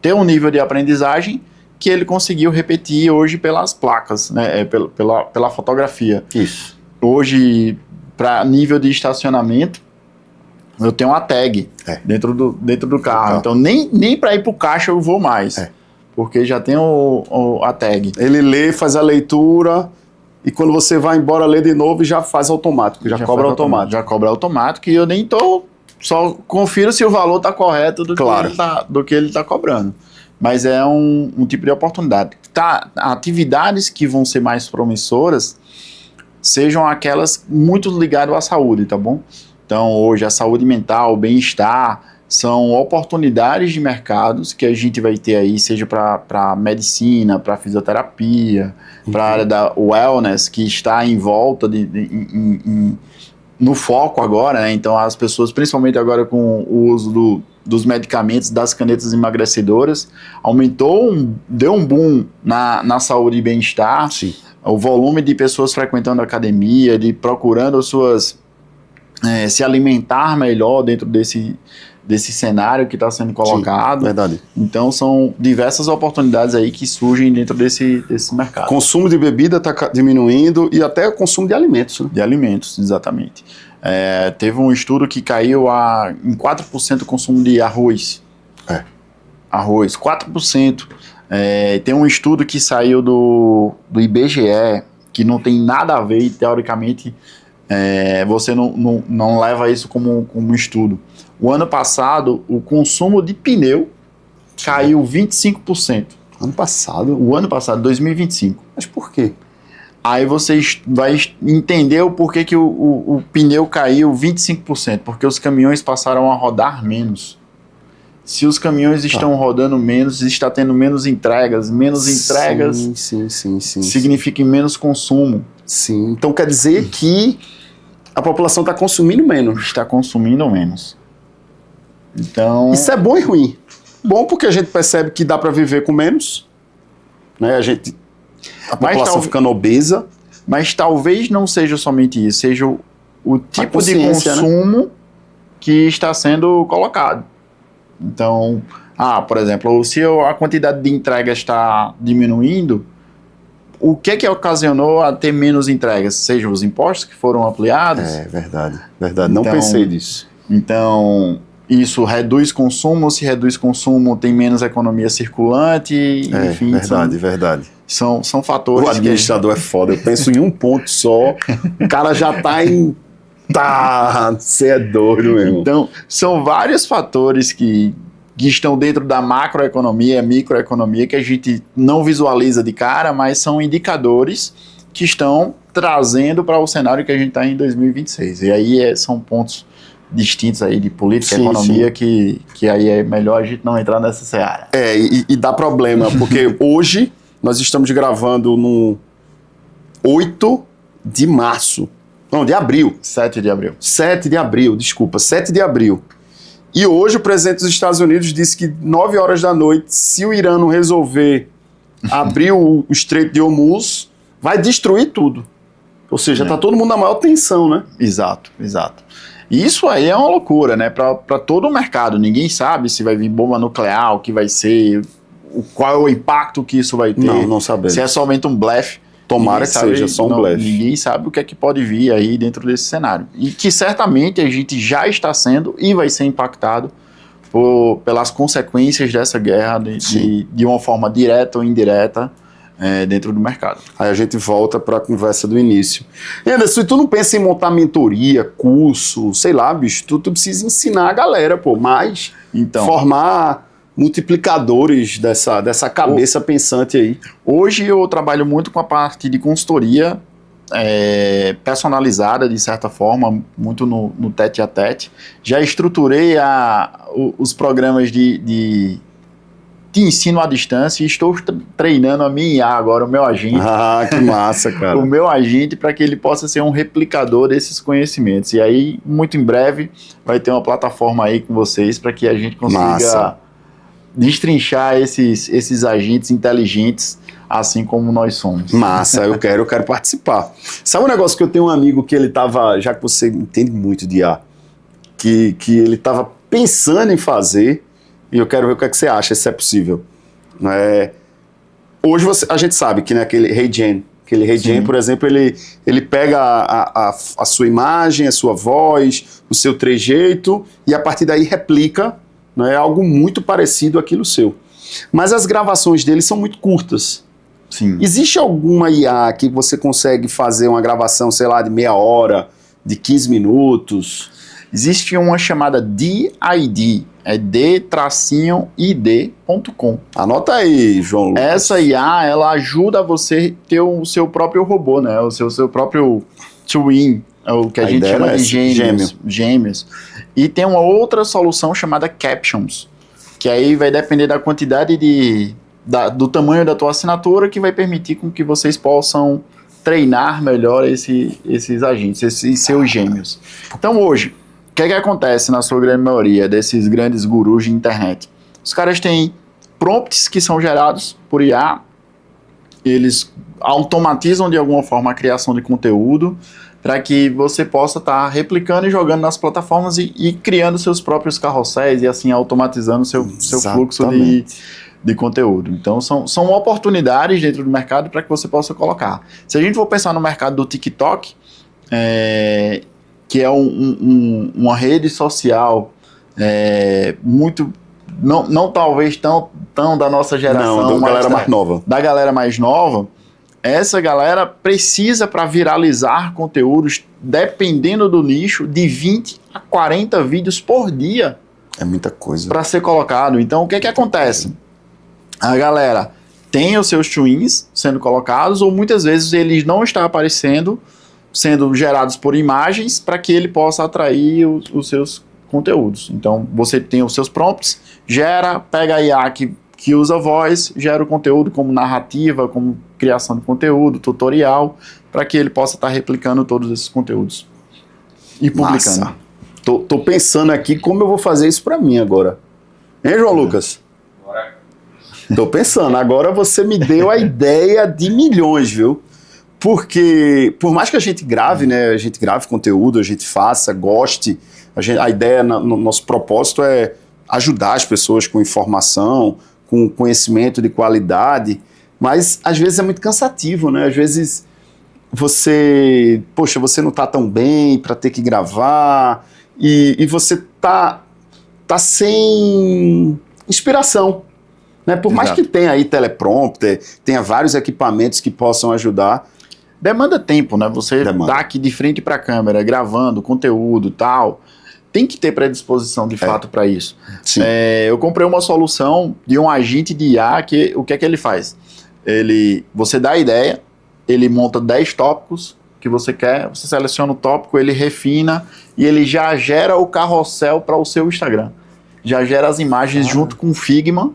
ter um nível de aprendizagem que ele conseguiu repetir hoje pelas placas, né? Pela fotografia. Isso. Hoje, para nível de estacionamento, eu tenho uma tag dentro do carro. Então, nem para ir para o caixa eu vou mais. Porque já tem a tag. Ele lê, faz a leitura, e quando você vai embora, lê de novo e já faz automático. Já cobra automático. Já cobra automático, e eu nem só confiro se o valor está correto do que ele está cobrando. Mas é um tipo de oportunidade. Atividades que vão ser mais promissoras sejam aquelas muito ligadas à saúde, tá bom? Então, hoje, a saúde mental, o bem-estar, são oportunidades de mercados que a gente vai ter aí, seja para medicina, para fisioterapia, para a área da wellness, que está em volta, no foco agora, né? Então, as pessoas, principalmente agora com o uso dos medicamentos, das canetas emagrecedoras, deu um boom na saúde e bem-estar. Sim. O volume de pessoas frequentando a academia, procurando se alimentar melhor dentro desse cenário que está sendo colocado. Sim, verdade. Então, são diversas oportunidades aí que surgem dentro desse mercado. Consumo de bebida está diminuindo e até o consumo de alimentos. Né? De alimentos, exatamente. Teve um estudo que caiu em 4% o consumo de arroz. Arroz, 4%. Tem um estudo que saiu do IBGE, que não tem nada a ver e, teoricamente, você não leva isso como estudo. O ano passado, o consumo de pneu caiu 25%. Ano passado? O ano passado, 2025. Mas por quê? Aí você vai entender o porquê que o pneu caiu 25%. Porque os caminhões passaram a rodar menos. Se os caminhões estão rodando menos, está tendo menos entregas. Menos entregas sim. significa menos consumo. Sim, então quer dizer que a população está consumindo menos. Está consumindo menos. Então... Isso é bom e ruim. Bom porque a gente percebe que dá para viver com menos, né? A população ficando obesa. Mas talvez não seja somente isso, seja o tipo de consumo, né, que está sendo colocado. Então, por exemplo, se a quantidade de entregas está diminuindo, o que ocasionou a ter menos entregas? Sejam os impostos que foram ampliados? Verdade. Não pensei nisso. Então, isso reduz consumo, se reduz consumo, tem menos economia circulante, enfim. Verdade. São fatores. O administrador é foda, eu penso em um ponto só, o cara já tá em... você é doido mesmo. Então, são vários fatores que estão dentro da macroeconomia, microeconomia, que a gente não visualiza de cara, mas são indicadores que estão trazendo para o cenário que a gente está em 2026. E aí são pontos distintos aí de política e economia que aí é melhor a gente não entrar nessa seara. E dá problema, porque hoje nós estamos gravando no 8 de março. Não, de abril. 7 de abril. 7 de abril, desculpa, 7 de abril. E hoje o presidente dos Estados Unidos disse que 9 horas da noite, se o Irã não resolver abrir o Estreito de Hormuz, vai destruir tudo. Ou seja, tá todo mundo na maior tensão, né? Exato. E isso aí é uma loucura, né? Para todo o mercado. Ninguém sabe se vai vir bomba nuclear, o que vai ser, qual é o impacto que isso vai ter. Não sabemos. Se é somente um blefe. Tomara que seja só um blefe. Ninguém sabe o que é que pode vir aí dentro desse cenário. E que certamente a gente já está sendo e vai ser impactado pelas consequências dessa guerra de uma forma direta ou indireta dentro do mercado. Aí a gente volta para a conversa do início. Anderson, tu não pensa em montar mentoria, curso, sei lá, bicho, tu precisa ensinar a galera, mais, formar multiplicadores dessa cabeça pensante aí. Hoje eu trabalho muito com a parte de consultoria personalizada, de certa forma, muito no tete-a-tete. Já estruturei os programas de ensino à distância e estou treinando a minha IA agora, o meu agente. Que massa, cara. O meu agente, para que ele possa ser um replicador desses conhecimentos. E aí, muito em breve, vai ter uma plataforma aí com vocês para que a gente consiga destrinchar esses agentes inteligentes, assim como nós somos. Massa, eu quero participar. Sabe um negócio que eu tenho um amigo que ele tava, já que você entende muito de IA, que ele tava pensando em fazer, e eu quero ver o que é que você acha, se é possível. Hoje a gente sabe que aquele HeyGen, por exemplo, ele pega a sua imagem, a sua voz, o seu trejeito, e a partir daí replica algo muito parecido àquilo seu. Mas as gravações dele são muito curtas. Sim. Existe alguma IA que você consegue fazer uma gravação, sei lá, de meia hora, de 15 minutos? Existe uma chamada DID, d-id.com. Anota aí, João Lucas. Essa IA, ela ajuda você a ter o seu próprio robô, né? O seu próprio twin, o que a gente chama de gêmeos. E tem uma outra solução chamada Captions, que aí vai depender da quantidade do tamanho da tua assinatura, que vai permitir com que vocês possam treinar melhor esses agentes, esses seus gêmeos. Então hoje, o que acontece na sua grande maioria desses grandes gurus de internet? Os caras têm prompts que são gerados por IA, eles automatizam de alguma forma a criação de conteúdo, para que você possa estar replicando e jogando nas plataformas e criando seus próprios carrosséis e assim automatizando seu fluxo de conteúdo. Então são oportunidades dentro do mercado para que você possa colocar. Se a gente for pensar no mercado do TikTok, que é uma rede social muito, não talvez tão da nossa geração, não, da galera mais nova. Da galera mais nova, essa galera precisa, para viralizar conteúdos, dependendo do nicho, de 20 a 40 vídeos por dia. É muita coisa. Para ser colocado. Então, o que acontece? A galera tem os seus twins sendo colocados, ou muitas vezes eles não estão aparecendo, sendo gerados por imagens, para que ele possa atrair os seus conteúdos. Então, você tem os seus prompts, pega a IA que usa voz, gera o conteúdo como narrativa, como criação de conteúdo, tutorial, para que ele possa estar replicando todos esses conteúdos e publicando. Massa. Tô pensando aqui como eu vou fazer isso para mim agora. Hein, João Lucas? Tô pensando. Agora você me deu a ideia de milhões, viu? Porque, por mais que a gente grave, né? A gente grave conteúdo, a gente faça, goste. A ideia, no nosso propósito é ajudar as pessoas com informação, com conhecimento de qualidade. Mas, às vezes, é muito cansativo, né? Às vezes, você não tá tão bem para ter que gravar. E você tá sem inspiração. Né? Por mais que tenha aí teleprompter, tenha vários equipamentos que possam ajudar. Demanda tempo, né? Você tá aqui de frente para a câmera, gravando conteúdo e tal. Tem que ter predisposição de fato para isso. Sim. Eu comprei uma solução de um agente de IA que o que é que ele faz? Você dá a ideia, ele monta 10 tópicos que você quer, você seleciona o tópico, ele refina e ele já gera o carrossel para o seu Instagram. Já gera as imagens junto com o Figma.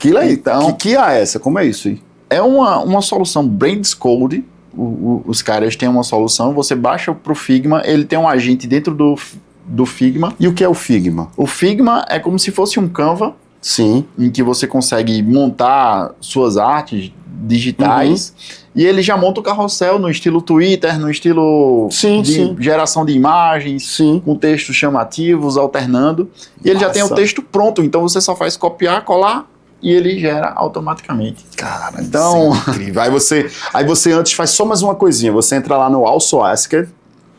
Então, que IA é essa? Como é isso aí? É uma solução Brainscode. Os caras têm uma solução, você baixa pro Figma, ele tem um agente dentro do Figma. E o que é o Figma? O Figma é como se fosse um Canva. Sim. Em que você consegue montar suas artes digitais. E ele já monta o carrossel no estilo Twitter, no estilo geração de imagens, com textos chamativos, alternando. E ele já tem o texto pronto, então você só faz copiar, colar e ele gera automaticamente. Cara, então... Isso é incrível. Aí você antes faz só mais uma coisinha, você entra lá no Also Asker.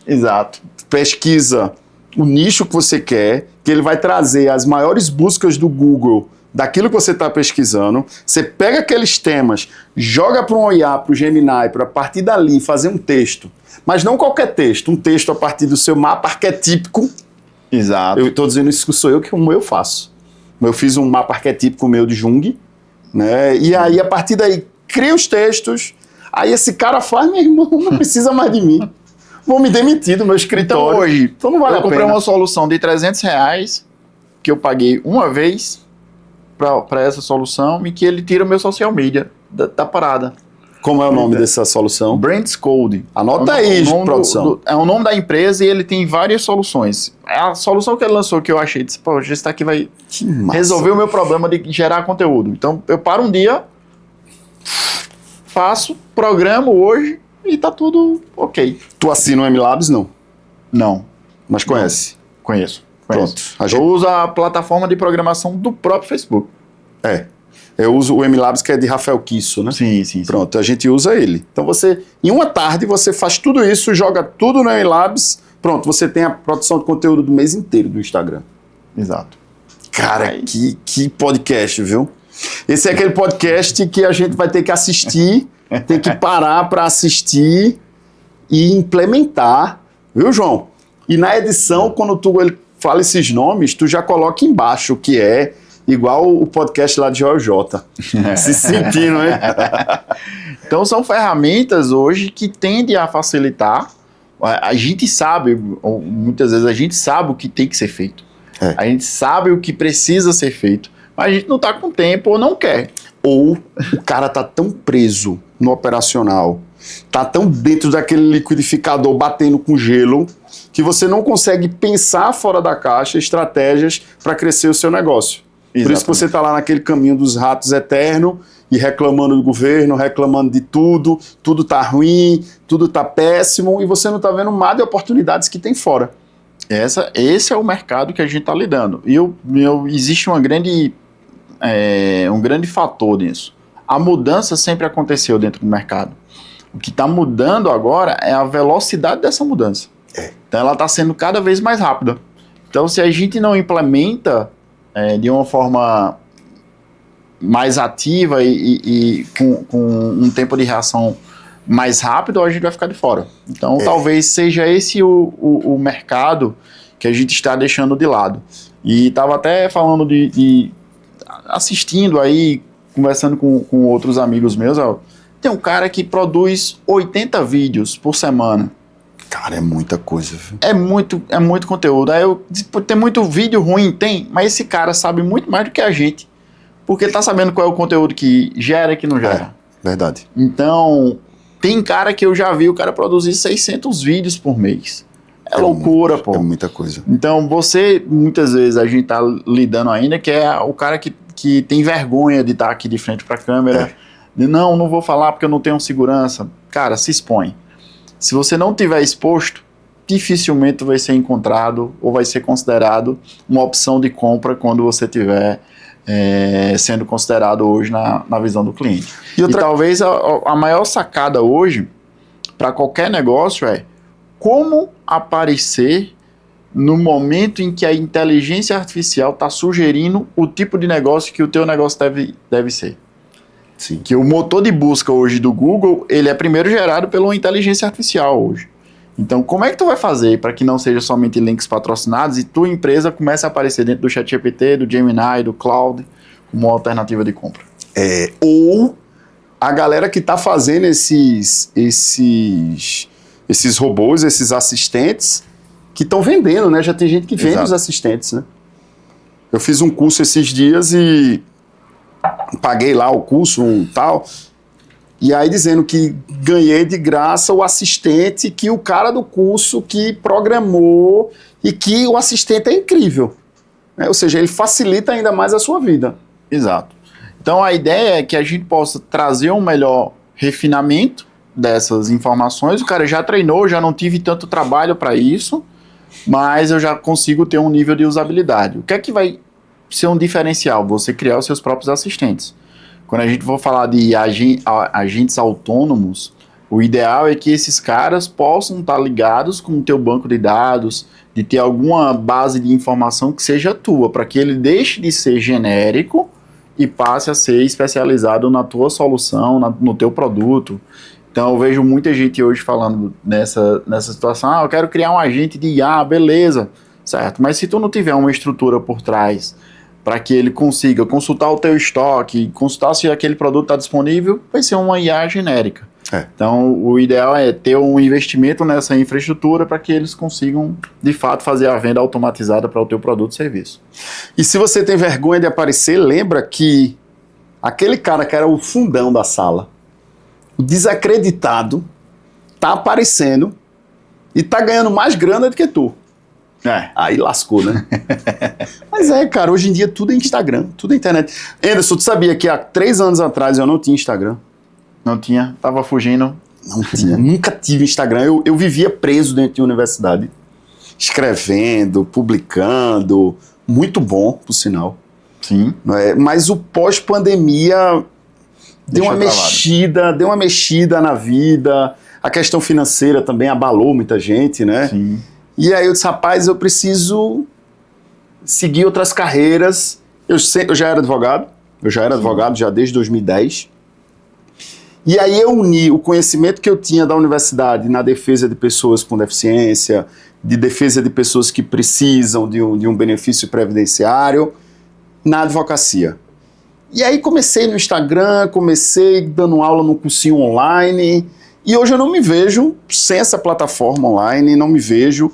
Exato. Pesquisa o nicho que você quer, que ele vai trazer as maiores buscas do Google daquilo que você está pesquisando. Você pega aqueles temas, joga para um IA, para o Gemini, para a partir dali fazer um texto. Mas não qualquer texto, um texto a partir do seu mapa arquetípico. Exato. Eu estou dizendo isso que sou eu, que como eu faço. Eu fiz um mapa arquetípico meu de Jung, né? E aí, a partir daí, cria os textos. Aí esse cara faz, meu irmão, não precisa mais de mim. Vou me demitir do meu escritório. Então hoje, não vale a pena. Eu comprei uma solução de R$300 que eu paguei uma vez para essa solução e que ele tira o meu social media da parada. Como é o nome dessa solução? Brainscode. Anota aí, produção. É o nome da empresa e ele tem várias soluções. A solução que ele lançou que eu achei, disse, pô, isso aqui vai resolver o meu problema de gerar conteúdo. Então eu paro um dia, faço, programo hoje e tá tudo ok. Tu assina o MLabs, não? Não. Mas conhece? Não. Conheço. Pronto. Eu uso a plataforma de programação do próprio Facebook. Eu uso o MLabs, que é de Rafael Kisso, né? Sim. Pronto, a gente usa ele. Então em uma tarde, você faz tudo isso, joga tudo no MLabs, pronto, você tem a produção de conteúdo do mês inteiro do Instagram. Exato. Cara, que podcast, viu? Esse é aquele podcast que a gente vai ter que assistir, tem que parar para assistir e implementar, viu, João? E na edição, quando ele fala esses nomes, tu já coloca embaixo o que é, igual o podcast lá de Jota. Se sentindo, né? Então são ferramentas hoje que tendem a facilitar. A gente sabe, ou muitas vezes a gente sabe o que tem que ser feito. A gente sabe o que precisa ser feito, mas a gente não está com tempo ou não quer. Ou o cara tá tão preso no operacional, tá tão dentro daquele liquidificador batendo com gelo, que você não consegue pensar fora da caixa estratégias para crescer o seu negócio. Por isso que você está lá naquele caminho dos ratos eterno e reclamando do governo, reclamando de tudo, tudo tá ruim, tudo tá péssimo e você não está vendo o mar de oportunidades que tem fora. Esse é o mercado que a gente está lidando. E existe um grande fator nisso. A mudança sempre aconteceu dentro do mercado. O que está mudando agora é a velocidade dessa mudança. Então ela está sendo cada vez mais rápida. Então se a gente não implementa de uma forma mais ativa e com um tempo de reação mais rápido, a gente vai ficar de fora. Então talvez seja esse o mercado que a gente está deixando de lado. E estava até falando assistindo aí, conversando com outros amigos meus, tem um cara que produz 80 vídeos por semana. Cara, é muita coisa, viu? É muito conteúdo. Aí tem muito vídeo ruim, tem, mas esse cara sabe muito mais do que a gente, porque ele tá sabendo qual é o conteúdo que gera e que não gera. Verdade. Então, tem cara que eu já vi o cara produzir 600 vídeos por mês. É loucura, pô. É muita coisa. Então, muitas vezes, a gente tá lidando ainda, que é o cara que tem vergonha de estar aqui de frente pra câmera. Não vou falar porque eu não tenho segurança. Cara, se expõe. Se você não tiver exposto, dificilmente vai ser encontrado ou vai ser considerado uma opção de compra quando você tiver sendo considerado hoje na visão do cliente. E talvez a maior sacada hoje para qualquer negócio é como aparecer no momento em que a inteligência artificial está sugerindo o tipo de negócio que o teu negócio deve ser. Sim. Que o motor de busca hoje do Google, ele é primeiro gerado pela inteligência artificial hoje. Então, como é que tu vai fazer para que não seja somente links patrocinados e tua empresa comece a aparecer dentro do ChatGPT, do Gemini, do Cloud, como uma alternativa de compra? Ou a galera que está fazendo esses robôs, esses assistentes, que estão vendendo, né? Já tem gente que vende os assistentes, né? Eu fiz um curso esses dias e paguei lá o curso tal, e aí dizendo que ganhei de graça o assistente que o cara do curso que programou e que o assistente é incrível, né? Ou seja, ele facilita ainda mais a sua vida. Exato. Então a ideia é que a gente possa trazer um melhor refinamento dessas informações. O cara já treinou, já não tive tanto trabalho para isso, mas eu já consigo ter um nível de usabilidade. O que é que vai ser um diferencial? Você criar os seus próprios assistentes. Quando a gente for falar de agentes autônomos, o ideal é que esses caras possam estar ligados com o teu banco de dados, de ter alguma base de informação que seja tua, para que ele deixe de ser genérico e passe a ser especializado na tua solução, no teu produto. Então eu vejo muita gente hoje falando nessa situação, eu quero criar um agente de IA, beleza, certo, mas se tu não tiver uma estrutura por trás para que ele consiga consultar o teu estoque, consultar se aquele produto está disponível, vai ser uma IA genérica. Então o ideal é ter um investimento nessa infraestrutura para que eles consigam de fato fazer a venda automatizada para o teu produto e serviço. E se você tem vergonha de aparecer, lembra que aquele cara que era o fundão da sala, o desacreditado, tá aparecendo e tá ganhando mais grana do que tu. Aí lascou, né? Mas cara, hoje em dia tudo é Instagram, tudo é internet. Anderson, tu sabia que há 3 anos atrás eu não tinha Instagram? Não tinha, tava fugindo. Não tinha, nunca tive Instagram. Eu vivia preso dentro de universidade, escrevendo, publicando, muito bom, por sinal. Sim. Mas o pós-pandemia deu uma mexida na vida, a questão financeira também abalou muita gente, né? Sim. E aí eu disse, rapaz, eu preciso seguir outras carreiras. Eu já era advogado, já desde 2010. E aí eu uni o conhecimento que eu tinha da universidade na defesa de pessoas com deficiência, de defesa de pessoas que precisam de um benefício previdenciário, na advocacia. E aí comecei no Instagram, comecei dando aula no cursinho online, e hoje eu não me vejo sem essa plataforma online, não me vejo.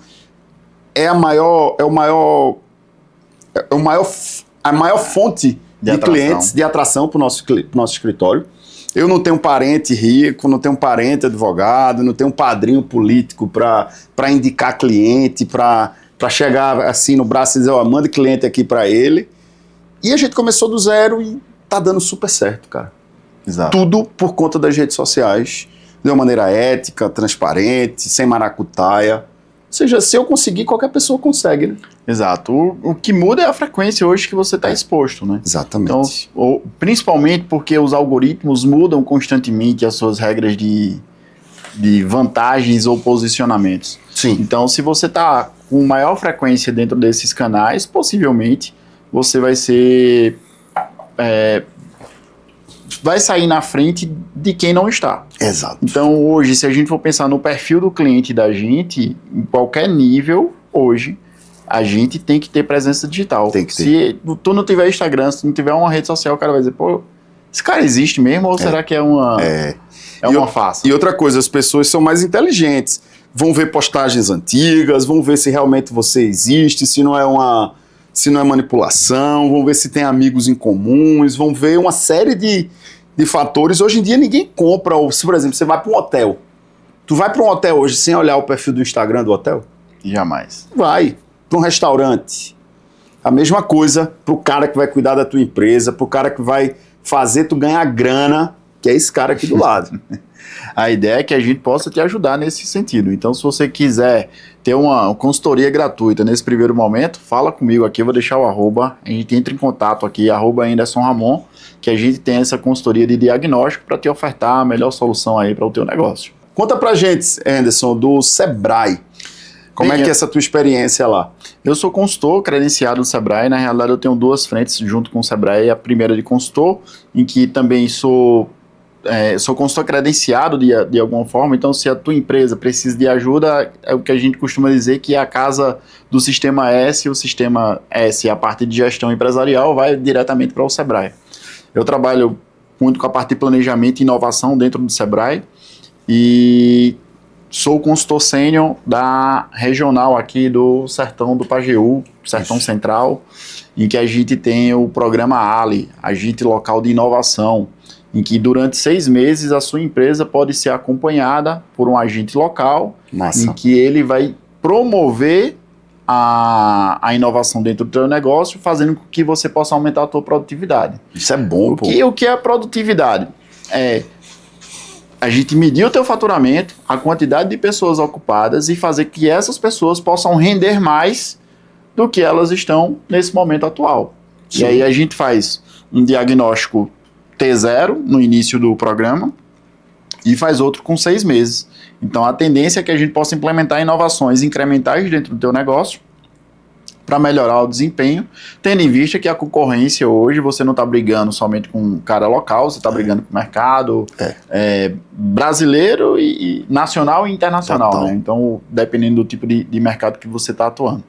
A maior fonte de clientes, de atração para o nosso escritório. Eu não tenho parente rico, não tenho parente advogado, não tenho padrinho político para indicar cliente, para chegar assim no braço e dizer, manda cliente aqui para ele. E a gente começou do zero e tá dando super certo, cara. Exato. Tudo por conta das redes sociais, de uma maneira ética, transparente, sem maracutaia. Ou seja, se eu conseguir, qualquer pessoa consegue, né? Exato. O que muda é a frequência hoje que você está exposto, né? Exatamente. Então, principalmente porque os algoritmos mudam constantemente as suas regras de vantagens ou posicionamentos. Sim. Então, se você está com maior frequência dentro desses canais, possivelmente você vai ser... vai sair na frente de quem não está. Exato. Então, hoje, se a gente for pensar no perfil do cliente da gente, em qualquer nível, hoje, a gente tem que ter presença digital. Tem que ter. Se tu não tiver Instagram, se tu não tiver uma rede social, o cara vai dizer, pô, esse cara existe mesmo ou será que é uma farsa? E outra coisa, as pessoas são mais inteligentes. Vão ver postagens antigas, vão ver se realmente você existe, se não é manipulação, vão ver se tem amigos em comuns, vão ver uma série de fatores. Hoje em dia ninguém compra, ou se, por exemplo, você vai para um hotel. Tu vai para um hotel hoje sem olhar o perfil do Instagram do hotel? Jamais. Vai. Para um restaurante. A mesma coisa para o cara que vai cuidar da tua empresa, para o cara que vai fazer tu ganhar grana, que é esse cara aqui do lado. A ideia é que a gente possa te ajudar nesse sentido. Então, se você quiser ter uma consultoria gratuita nesse primeiro momento, fala comigo aqui, eu vou deixar o arroba, a gente entra em contato aqui, @AndersonRamon, que a gente tem essa consultoria de diagnóstico para te ofertar a melhor solução aí para o teu negócio. Conta pra gente, Anderson, do Sebrae. Como é que é essa tua experiência lá? Eu sou consultor credenciado do Sebrae. Na realidade, eu tenho duas frentes junto com o Sebrae. A primeira de consultor, em que também sou consultor credenciado de alguma forma. Então, se a tua empresa precisa de ajuda, é o que a gente costuma dizer que é a casa do Sistema S. O Sistema S, a parte de gestão empresarial, vai diretamente para o Sebrae. Eu trabalho muito com a parte de planejamento e inovação dentro do Sebrae. E sou consultor sênior da regional aqui do Sertão do Pajeú, Sertão Central, em que a gente tem o programa ALI, Agente Local de Inovação, em que durante 6 meses a sua empresa pode ser acompanhada por um agente local, em que ele vai promover a inovação dentro do seu negócio, fazendo com que você possa aumentar a sua produtividade. Isso é bom, pô. O que é a produtividade? É a gente medir o teu faturamento, a quantidade de pessoas ocupadas e fazer que essas pessoas possam render mais do que elas estão nesse momento atual. Sim. E aí a gente faz um diagnóstico T0 no início do programa e faz outro com 6 meses. Então a tendência é que a gente possa implementar inovações incrementais dentro do teu negócio para melhorar o desempenho, tendo em vista que a concorrência hoje, você não está brigando somente com um cara local, você está brigando com o mercado brasileiro e nacional e internacional, né? Então, dependendo do tipo de mercado que você está atuando.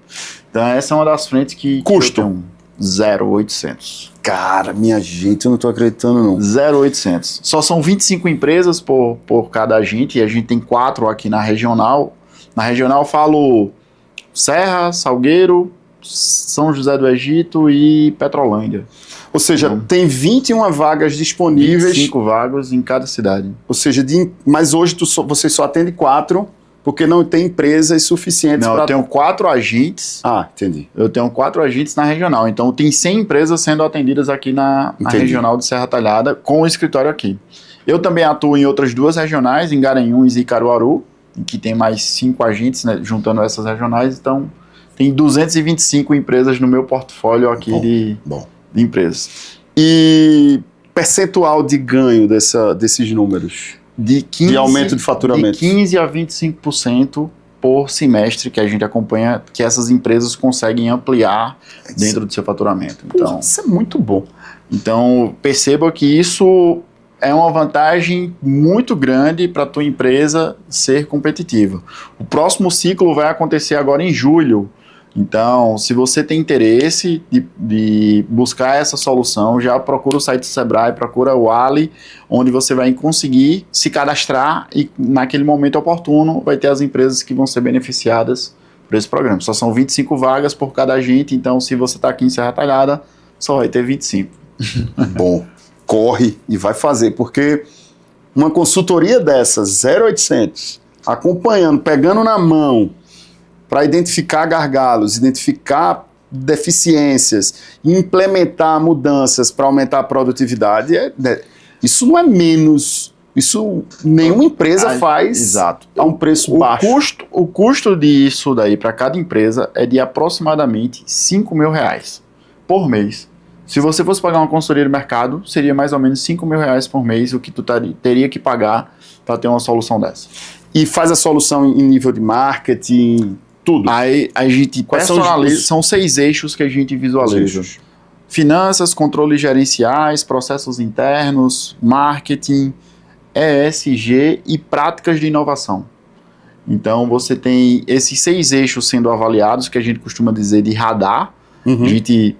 Então, essa é uma das frentes que custo? Eu tenho 0,800. Cara, minha gente, eu não estou acreditando não. 0,800. Só são 25 empresas por cada agente, e a gente tem 4 aqui na regional. Na regional eu falo Serra, Salgueiro, São José do Egito e Petrolândia. Ou seja, tem 21 vagas disponíveis. 25 vagas em cada cidade. Ou seja, mas hoje você só atende 4, porque não tem empresas suficientes para... Não, eu tenho 4 agentes. Ah, entendi. Eu tenho 4 agentes na regional. Então, tem 100 empresas sendo atendidas aqui na regional de Serra Talhada, com o escritório aqui. Eu também atuo em outras 2 regionais, em Garanhuns e Caruaru, que tem mais 5 agentes, né, juntando essas regionais. Então, tem 225 empresas no meu portfólio aqui de empresas. E percentual de ganho desses números? De aumento de faturamento? De 15% a 25% por semestre que a gente acompanha, que essas empresas conseguem ampliar dentro do seu faturamento. Então, isso é muito bom. Então, perceba que isso é uma vantagem muito grande para a tua empresa ser competitiva. O próximo ciclo vai acontecer agora em julho. Então, se você tem interesse de buscar essa solução, já procura o site do Sebrae, procura o Ali, onde você vai conseguir se cadastrar e naquele momento oportuno vai ter as empresas que vão ser beneficiadas por esse programa. Só são 25 vagas por cada agente, então se você está aqui em Serra Talhada, só vai ter 25. Bom, corre e vai fazer, porque uma consultoria dessas, 0800, acompanhando, pegando na mão, para identificar gargalos, identificar deficiências, implementar mudanças para aumentar a produtividade, isso não é menos. Isso nenhuma empresa faz exato. a um preço baixo. O custo disso daí para cada empresa é de aproximadamente R$5.000 por mês. Se você fosse pagar uma consultoria de mercado, seria mais ou menos R$5.000 por mês o que tu teria que pagar para ter uma solução dessa. E faz a solução em nível de marketing, tudo. Aí a gente personaliza, são 6 eixos que a gente visualiza. Finanças, controles gerenciais, processos internos, marketing, ESG e práticas de inovação. Então você tem esses 6 eixos sendo avaliados, que a gente costuma dizer de radar. A gente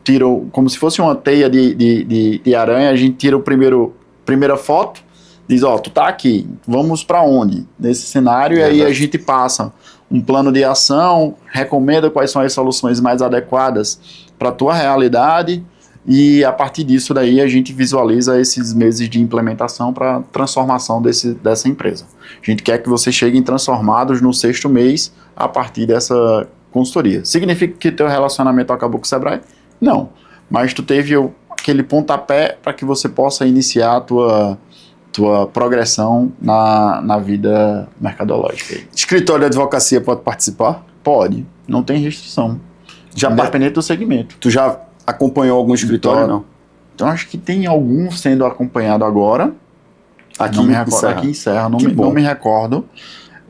tira, como se fosse uma teia de aranha, a gente tira primeira foto, diz, ó, tu tá aqui, vamos para onde? Nesse cenário, e aí a gente passa um plano de ação, recomenda quais são as soluções mais adequadas para a tua realidade, e a partir disso daí a gente visualiza esses meses de implementação para transformação dessa empresa. A gente quer que vocês cheguem transformados no 6º mês a partir dessa consultoria. Significa que teu relacionamento acabou com o Sebrae? Não, mas tu teve aquele pontapé para que você possa iniciar a tua progressão na vida mercadológica. Escritório de advocacia pode participar? Pode, não tem restrição. Independente do segmento. Tu já acompanhou algum escritório, não? Então acho que tem algum sendo acompanhado agora. Aqui em Serra, não me recordo.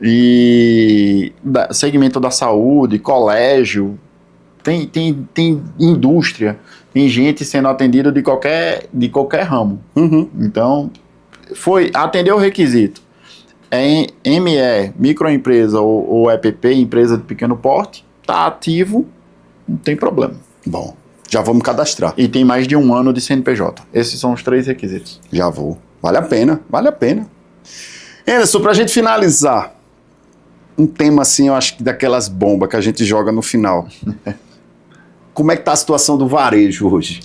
E segmento da saúde, colégio, tem indústria, tem gente sendo atendida de qualquer ramo. Então, atendeu o requisito. É ME, microempresa ou EPP, empresa de pequeno porte, está ativo, não tem problema. Bom, já vamos cadastrar. E tem mais de 1 ano de CNPJ. Esses são os 3 requisitos. Já vou. Vale a pena. Anderson, pra gente finalizar, um tema assim, eu acho que daquelas bombas que a gente joga no final. Como é que tá a situação do varejo hoje?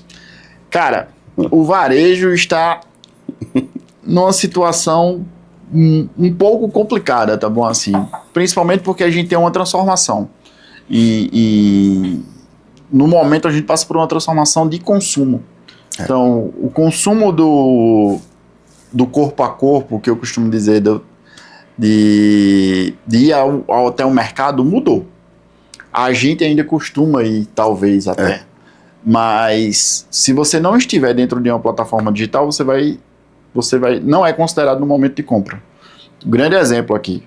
Cara, o varejo está numa situação um pouco complicada, tá bom assim? Principalmente porque a gente tem uma transformação. E no momento a gente passa por uma transformação de consumo. Então, o consumo do corpo a corpo, que eu costumo dizer, de ir até o mercado, mudou. A gente ainda costuma ir, talvez, até. Mas, se você não estiver dentro de uma plataforma digital, você vai não é considerado no momento de compra. Grande exemplo aqui.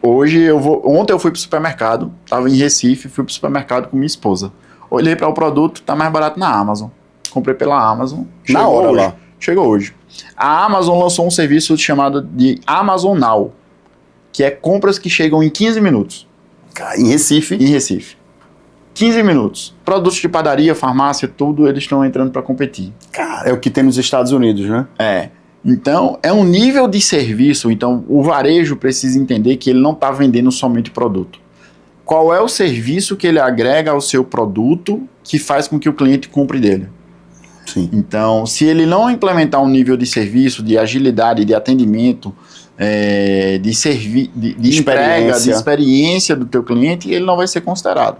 Ontem eu fui pro supermercado, estava em Recife, fui pro supermercado com minha esposa. Olhei para o produto, tá mais barato na Amazon. Comprei pela Amazon. Na hora lá. Chegou hoje. A Amazon lançou um serviço chamado de Amazon Now, que é compras que chegam em 15 minutos. Em Recife? Em Recife. 15 minutos. Produtos de padaria, farmácia, tudo, eles estão entrando para competir. Cara, é o que tem nos Estados Unidos, né? Então, é um nível de serviço. Então, o varejo precisa entender que ele não está vendendo somente produto. Qual é o serviço que ele agrega ao seu produto que faz com que o cliente compre dele? Sim. Então, se ele não implementar um nível de serviço, de agilidade, de atendimento, de entrega, de experiência do teu cliente, ele não vai ser considerado.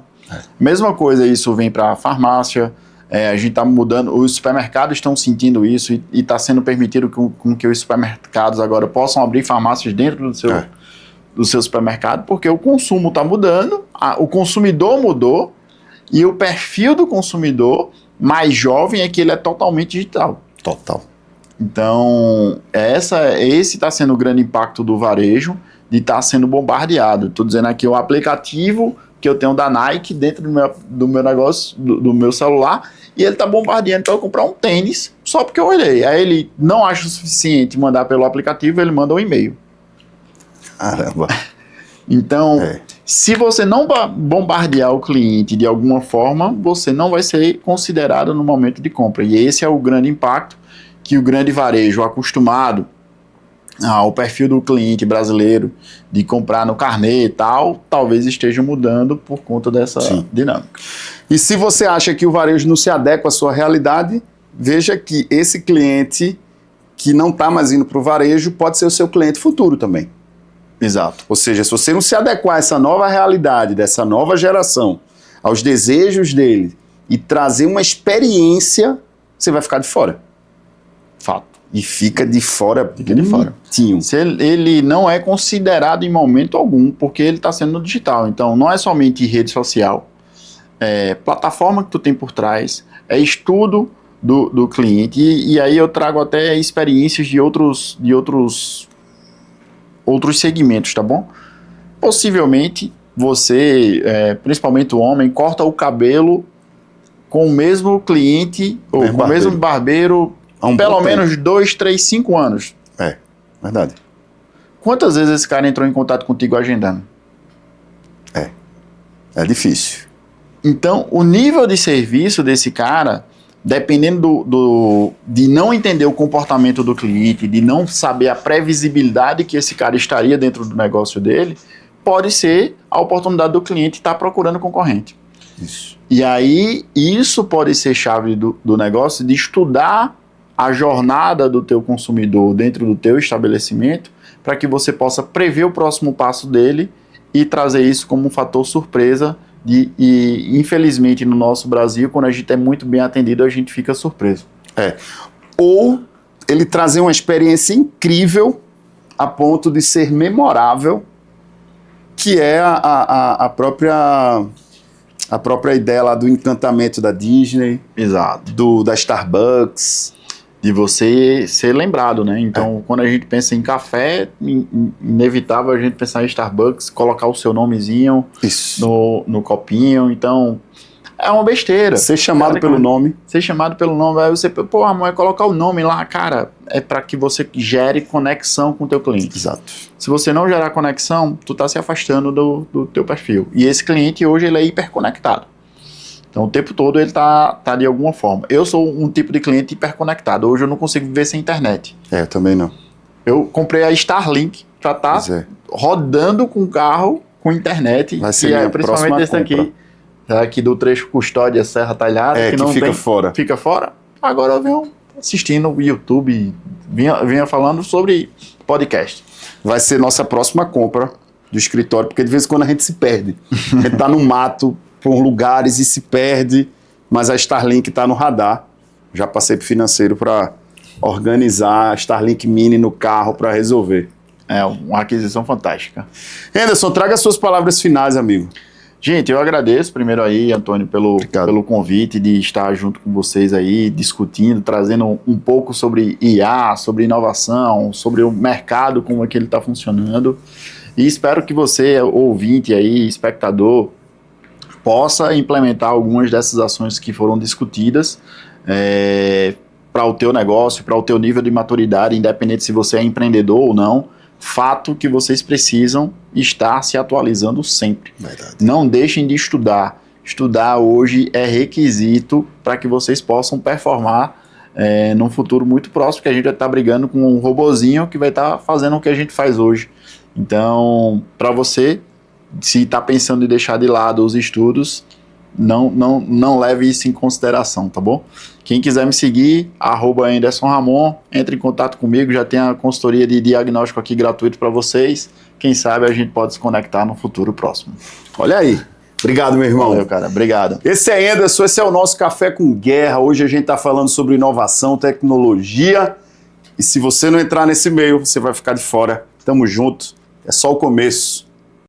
Mesma coisa, isso vem para a farmácia. A gente está mudando, os supermercados estão sentindo isso e está sendo permitido com que os supermercados agora possam abrir farmácias dentro do seu supermercado, porque o consumo está mudando, o consumidor mudou e o perfil do consumidor mais jovem é que ele é totalmente digital. Total. Então, esse está sendo o grande impacto do varejo, de estar sendo bombardeado. Estou dizendo aqui o aplicativo que eu tenho da Nike dentro do meu negócio, do meu celular, e ele está bombardeando para eu comprar um tênis só porque eu olhei. Aí ele não acha o suficiente mandar pelo aplicativo, ele manda um e-mail. Caramba. Então, se você não bombardear o cliente de alguma forma, você não vai ser considerado no momento de compra. E esse é o grande impacto que o grande varejo, acostumado ao perfil do cliente brasileiro de comprar no carnê e tal, talvez esteja mudando por conta dessa dinâmica. E se você acha que o varejo não se adequa à sua realidade, veja que esse cliente que não está mais indo para o varejo pode ser o seu cliente futuro também. Exato. Ou seja, se você não se adequar a essa nova realidade, dessa nova geração, aos desejos dele e trazer uma experiência, você vai ficar de fora. Fato. E fica de fora. Fica de fora. Bonitinho. Se ele não é considerado em momento algum, porque ele está sendo no digital. Então, não é somente rede social, é plataforma que tu tem por trás, é estudo do cliente. E aí eu trago até experiências de outros segmentos, tá bom? Possivelmente, você, principalmente o homem, corta o cabelo com o mesmo cliente, ou com o mesmo barbeiro, pelo menos 2, 3, 5 anos. É, verdade. Quantas vezes esse cara entrou em contato contigo agendando? É difícil. Então, o nível de serviço desse cara, dependendo de não entender o comportamento do cliente, de não saber a previsibilidade que esse cara estaria dentro do negócio dele, pode ser a oportunidade do cliente estar procurando concorrente. Isso. E aí, isso pode ser chave do negócio, de estudar a jornada do teu consumidor dentro do teu estabelecimento, para que você possa prever o próximo passo dele e trazer isso como um fator surpresa. E infelizmente no nosso Brasil, quando a gente é muito bem atendido, a gente fica surpreso. Ou ele trazer uma experiência incrível a ponto de ser memorável, que é a própria ideia lá do encantamento da Disney. Exato. Da Starbucks. De você ser lembrado, né? Então, quando a gente pensa em café, inevitável a gente pensar em Starbucks, colocar o seu nomezinho no copinho. Então, é uma besteira. Ser chamado pelo nome. Ser chamado pelo nome. Aí você, amor, colocar o nome lá, cara, é para que você gere conexão com o teu cliente. Exato. Se você não gerar conexão, tu tá se afastando do teu perfil. E esse cliente hoje, ele é hiperconectado. Então, o tempo todo ele tá de alguma forma. Eu sou um tipo de cliente hiperconectado. Hoje eu não consigo viver sem internet. Também não. Eu comprei a Starlink para estar rodando com o carro com internet. Vai ser principalmente esse aqui do trecho Custódia Serra Talhada. Que não fica fora. Fica fora. Agora eu venho assistindo o YouTube, vinha falando sobre podcast. Vai ser nossa próxima compra do escritório, porque de vez em quando a gente se perde. A gente tá no mato, por lugares e se perde, mas a Starlink está no radar. Já passei para o financeiro para organizar a Starlink Mini no carro para resolver. É uma aquisição fantástica. Henderson, traga as suas palavras finais, amigo. Gente, eu agradeço primeiro aí, Antônio, pelo convite de estar junto com vocês aí, discutindo, trazendo um pouco sobre IA, sobre inovação, sobre o mercado, como é que ele está funcionando. E espero que você, ouvinte aí, espectador, possa implementar algumas dessas ações que foram discutidas para o teu negócio, para o teu nível de maturidade, independente se você é empreendedor ou não. Fato que vocês precisam estar se atualizando sempre. Verdade. Não deixem de estudar. Estudar hoje é requisito para que vocês possam performar num futuro muito próximo, que a gente vai estar brigando com um robozinho que vai estar fazendo o que a gente faz hoje. Então, para você, se está pensando em deixar de lado os estudos, não leve isso em consideração, tá bom? Quem quiser me seguir, @AndersonRamon, entre em contato comigo, já tem a consultoria de diagnóstico aqui gratuito para vocês. Quem sabe a gente pode se conectar no futuro próximo. Olha aí. Obrigado, meu irmão. Valeu, cara. Obrigado. Esse é Henderson, esse é o nosso Café com Guerra. Hoje a gente está falando sobre inovação, tecnologia. E se você não entrar nesse meio, você vai ficar de fora. Tamo junto. É só o começo.